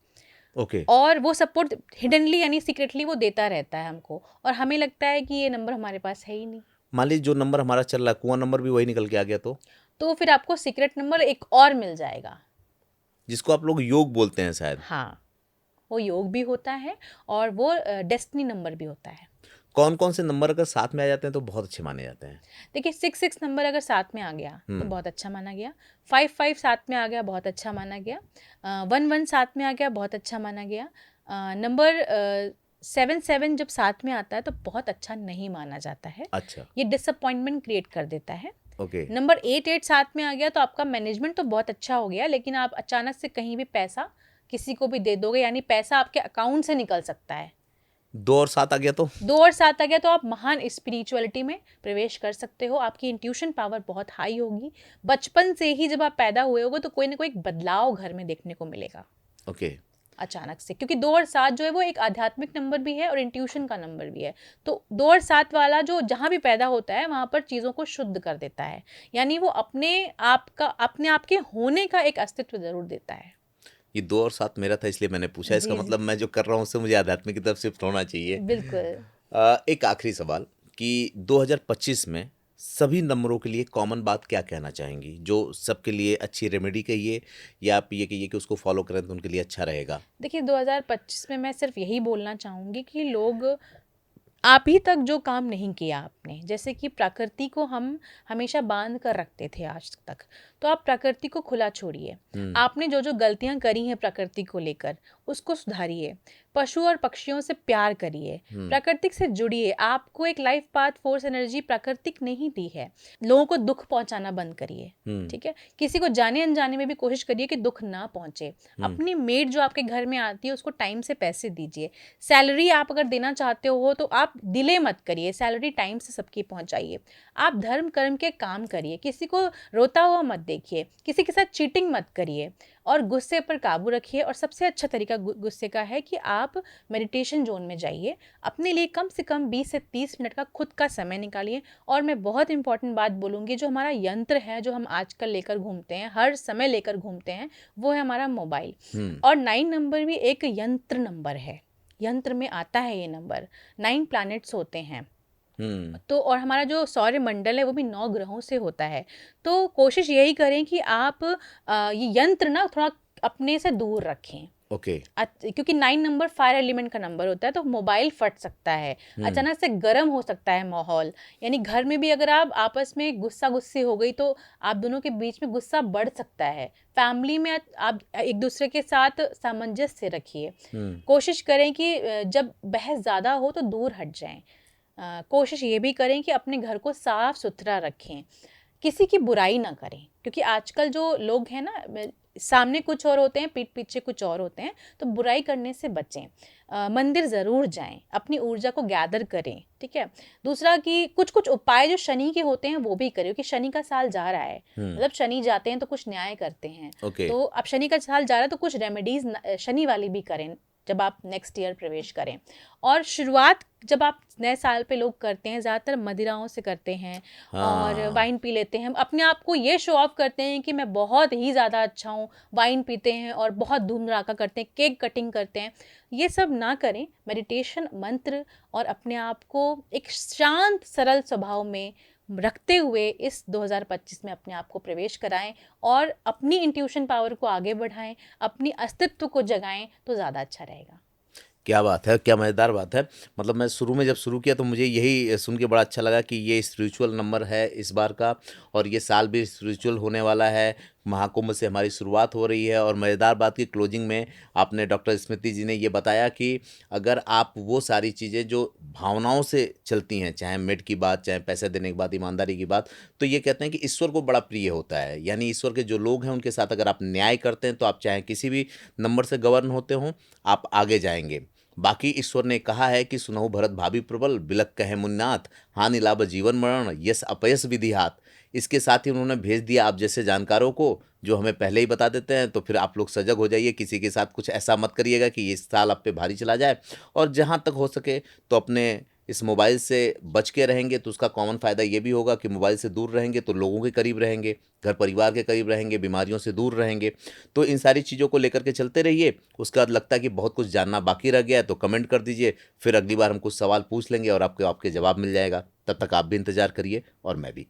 ओके। और वो सपोर्ट हिडनली यानी सीक्रेटली वो देता रहता है हमको, और हमें लगता है कि ये नंबर हमारे पास है ही नहीं। मान लीजिए जो नंबर हमारा चल रहा है, कुआं नंबर भी वही निकल के आ गया तो फिर आपको सीक्रेट नंबर एक और मिल जाएगा। जिसको आप लोग योग बोलते हैं शायद? हाँ, वो योग भी होता है और वो डेस्टिनी नंबर भी होता है। कौन कौन से नंबर अगर साथ में आ जाते हैं तो बहुत अच्छे माने जाते हैं? देखिए 6 नंबर अगर साथ में आ गया तो बहुत अच्छा माना गया। 5 साथ में आ गया, बहुत अच्छा माना गया। 1 साथ में आ गया, बहुत अच्छा माना गया। नंबर 7 जब साथ में आता है तो बहुत अच्छा नहीं माना जाता है। अच्छा। ये डिसअपॉइंटमेंट क्रिएट कर देता है। ओके। नंबर 8 साथ में आ गया तो आपका मैनेजमेंट तो बहुत अच्छा हो गया, लेकिन आप अचानक से कहीं भी पैसा किसी को भी दे दोगे, यानी पैसा आपके अकाउंट से निकल सकता है। 2 और 7 आ गया तो? 2 और 7 आ गया तो आप महान स्पिरिचुअलिटी में प्रवेश कर सकते हो। आपकी इंट्यूशन पावर बहुत हाई होगी। बचपन से ही जब आप पैदा हुए होगे तो कोई ना कोई एक बदलाव घर में देखने को मिलेगा ओके। अचानक से, क्योंकि 2 और 7 जो है वो एक आध्यात्मिक नंबर भी है और इंट्यूशन का नंबर भी है। तो 2 और 7 वाला जो जहाँ भी पैदा होता है वहाँ पर चीज़ों को शुद्ध कर देता है, यानी वो अपने आप के होने का एक अस्तित्व जरूर देता है। ये 2 और 7 मेरा था इसलिए मैंने पूछा। इसका जी जी, मतलब मैं जो कर रहा हूँ उससे मुझे आध्यात्मिक की तरफ शिफ्ट होना चाहिए। बिल्कुल। एक आखिरी सवाल कि 2025 में सभी नंबरों के लिए कॉमन बात क्या कहना चाहेंगी, जो सबके लिए अच्छी रेमेडी कहिए या आप ये कहिए कि उसको फॉलो करें तो उनके लिए अच्छा रहेगा? देखिए 2025 में मैं सिर्फ यही बोलना चाहूँगी कि लोग आप ही तक जो काम नहीं किया आपने, जैसे कि प्रकृति को हम हमेशा बांध कर रखते थे आज तक, तो आप प्रकृति को खुला छोड़िए। आपने जो जो गलतियां करी हैं प्रकृति को लेकर उसको सुधारिए। पशु और पक्षियों से प्यार करिए, प्राकृतिक से जुड़िए। आपको एक लाइफ पाथ फोर्स एनर्जी प्राकृतिक ने ही दी है। लोगों को दुख पहुंचाना बंद करिए, ठीक है। किसी को जाने अनजाने में भी कोशिश करिए कि दुख ना पहुंचे। अपनी मेड जो आपके घर में आती है उसको टाइम से पैसे दीजिए। सैलरी आप अगर देना चाहते हो तो आप डिले मत करिए, सैलरी टाइम से सबकी पहुंचाइए। आप धर्म कर्म के काम करिए, किसी को रोता हुआ मत देखिए, किसी के साथ चीटिंग मत करिए और गुस्से पर काबू रखिए। और सबसे अच्छा तरीका गुस्से का है कि आप मेडिटेशन जोन में जाइए, अपने लिए कम से कम 20 से 30 मिनट का खुद का समय निकालिए। और मैं बहुत इंपॉर्टेंट बात बोलूँगी, जो हमारा यंत्र है जो हम आजकल लेकर घूमते हैं, हर समय लेकर घूमते हैं, वो है हमारा मोबाइल। और 9 नंबर भी एक यंत्र नंबर है, यंत्र में आता है ये नंबर। 9 प्लैनेट्स होते हैं तो, और हमारा जो सौर मंडल है वो भी 9 ग्रहों से होता है। तो कोशिश यही करें कि आप ये यंत्र ना थोड़ा अपने से दूर रखें। ओके। क्योंकि 9 नंबर फायर एलिमेंट का नंबर होता है, तो मोबाइल फट सकता है, अचानक से गर्म हो सकता है माहौल। यानी घर में भी अगर आप आपस में गुस्सा गुस्सी हो गई तो आप दोनों के बीच में गुस्सा बढ़ सकता है। फैमिली में आप एक दूसरे के साथ सामंजस्य रखिए। कोशिश करें कि जब बहस ज़्यादा हो तो दूर हट जाएं। कोशिश ये भी करें कि अपने घर को साफ सुथरा रखें, किसी की बुराई ना करें, क्योंकि आजकल जो लोग हैं ना, सामने कुछ और होते हैं, पीठ पीछे कुछ और होते हैं, तो बुराई करने से बचें। मंदिर ज़रूर जाएं, अपनी ऊर्जा को गैदर करें, ठीक है। दूसरा कि कुछ कुछ उपाय जो शनि के होते हैं वो भी करें, क्योंकि शनि का साल जा रहा है। मतलब शनि जाते हैं तो कुछ न्याय करते हैं। तो अब शनि का साल जा रहा है तो कुछ रेमेडीज शनि वाली भी करें जब आप नेक्स्ट ईयर प्रवेश करें। और शुरुआत जब आप नए साल पे लोग करते हैं ज़्यादातर मदिराओं से करते हैं और वाइन पी लेते हैं, अपने आप को ये शो ऑफ करते हैं कि मैं बहुत ही ज़्यादा अच्छा हूँ, वाइन पीते हैं और बहुत धूम धड़ाका करते हैं, केक कटिंग करते हैं। ये सब ना करें। मेडिटेशन, मंत्र और अपने आप को एक शांत सरल स्वभाव में रखते हुए इस 2025 में अपने आप को प्रवेश कराएं और अपनी इंट्यूशन पावर को आगे बढ़ाएं, अपनी अस्तित्व को जगाएं, तो ज़्यादा अच्छा रहेगा। क्या बात है, क्या मज़ेदार बात है। मतलब मैं शुरू में जब शुरू किया तो मुझे यही सुन के बड़ा अच्छा लगा कि ये स्पिरिचुअल नंबर है इस बार का, और ये साल भी स्पिरिचुअल होने वाला है। महाकुंभ से हमारी शुरुआत हो रही है, और मज़ेदार बात की क्लोजिंग में आपने डॉक्टर स्मृति जी ने ये बताया कि अगर आप वो सारी चीज़ें जो भावनाओं से चलती हैं, चाहे मिड की बात, चाहे पैसे देने की बात, ईमानदारी की बात, तो ये कहते हैं कि ईश्वर को बड़ा प्रिय होता है। यानी ईश्वर के जो लोग हैं उनके साथ अगर आप न्याय करते हैं तो आप चाहे किसी भी नंबर से गवर्न होते हों, आप आगे जाएंगे। बाकी ईश्वर ने कहा है कि सुनहु भरत भाभी प्रबल, बिलक कहे मुन्नाथ, हानि लाभ जीवन मरण, यस अपयस विधि हाथ। इसके साथ ही उन्होंने भेज दिया आप जैसे जानकारों को, जो हमें पहले ही बता देते हैं। तो फिर आप लोग सजग हो जाइए, किसी के साथ कुछ ऐसा मत करिएगा कि ये साल आप पे भारी चला जाए। और जहाँ तक हो सके तो अपने इस मोबाइल से बच के रहेंगे तो उसका कॉमन फ़ायदा ये भी होगा कि मोबाइल से दूर रहेंगे तो लोगों के करीब रहेंगे, घर परिवार के करीब रहेंगे, बीमारियों से दूर रहेंगे। तो इन सारी चीज़ों को लेकर के चलते रहिए। उसके बाद लगता है कि बहुत कुछ जानना बाकी रह गया है तो कमेंट कर दीजिए, फिर अगली बार हम कुछ सवाल पूछ लेंगे और आपके जवाब मिल जाएगा। तब तक आप भी इंतज़ार करिए और मैं भी।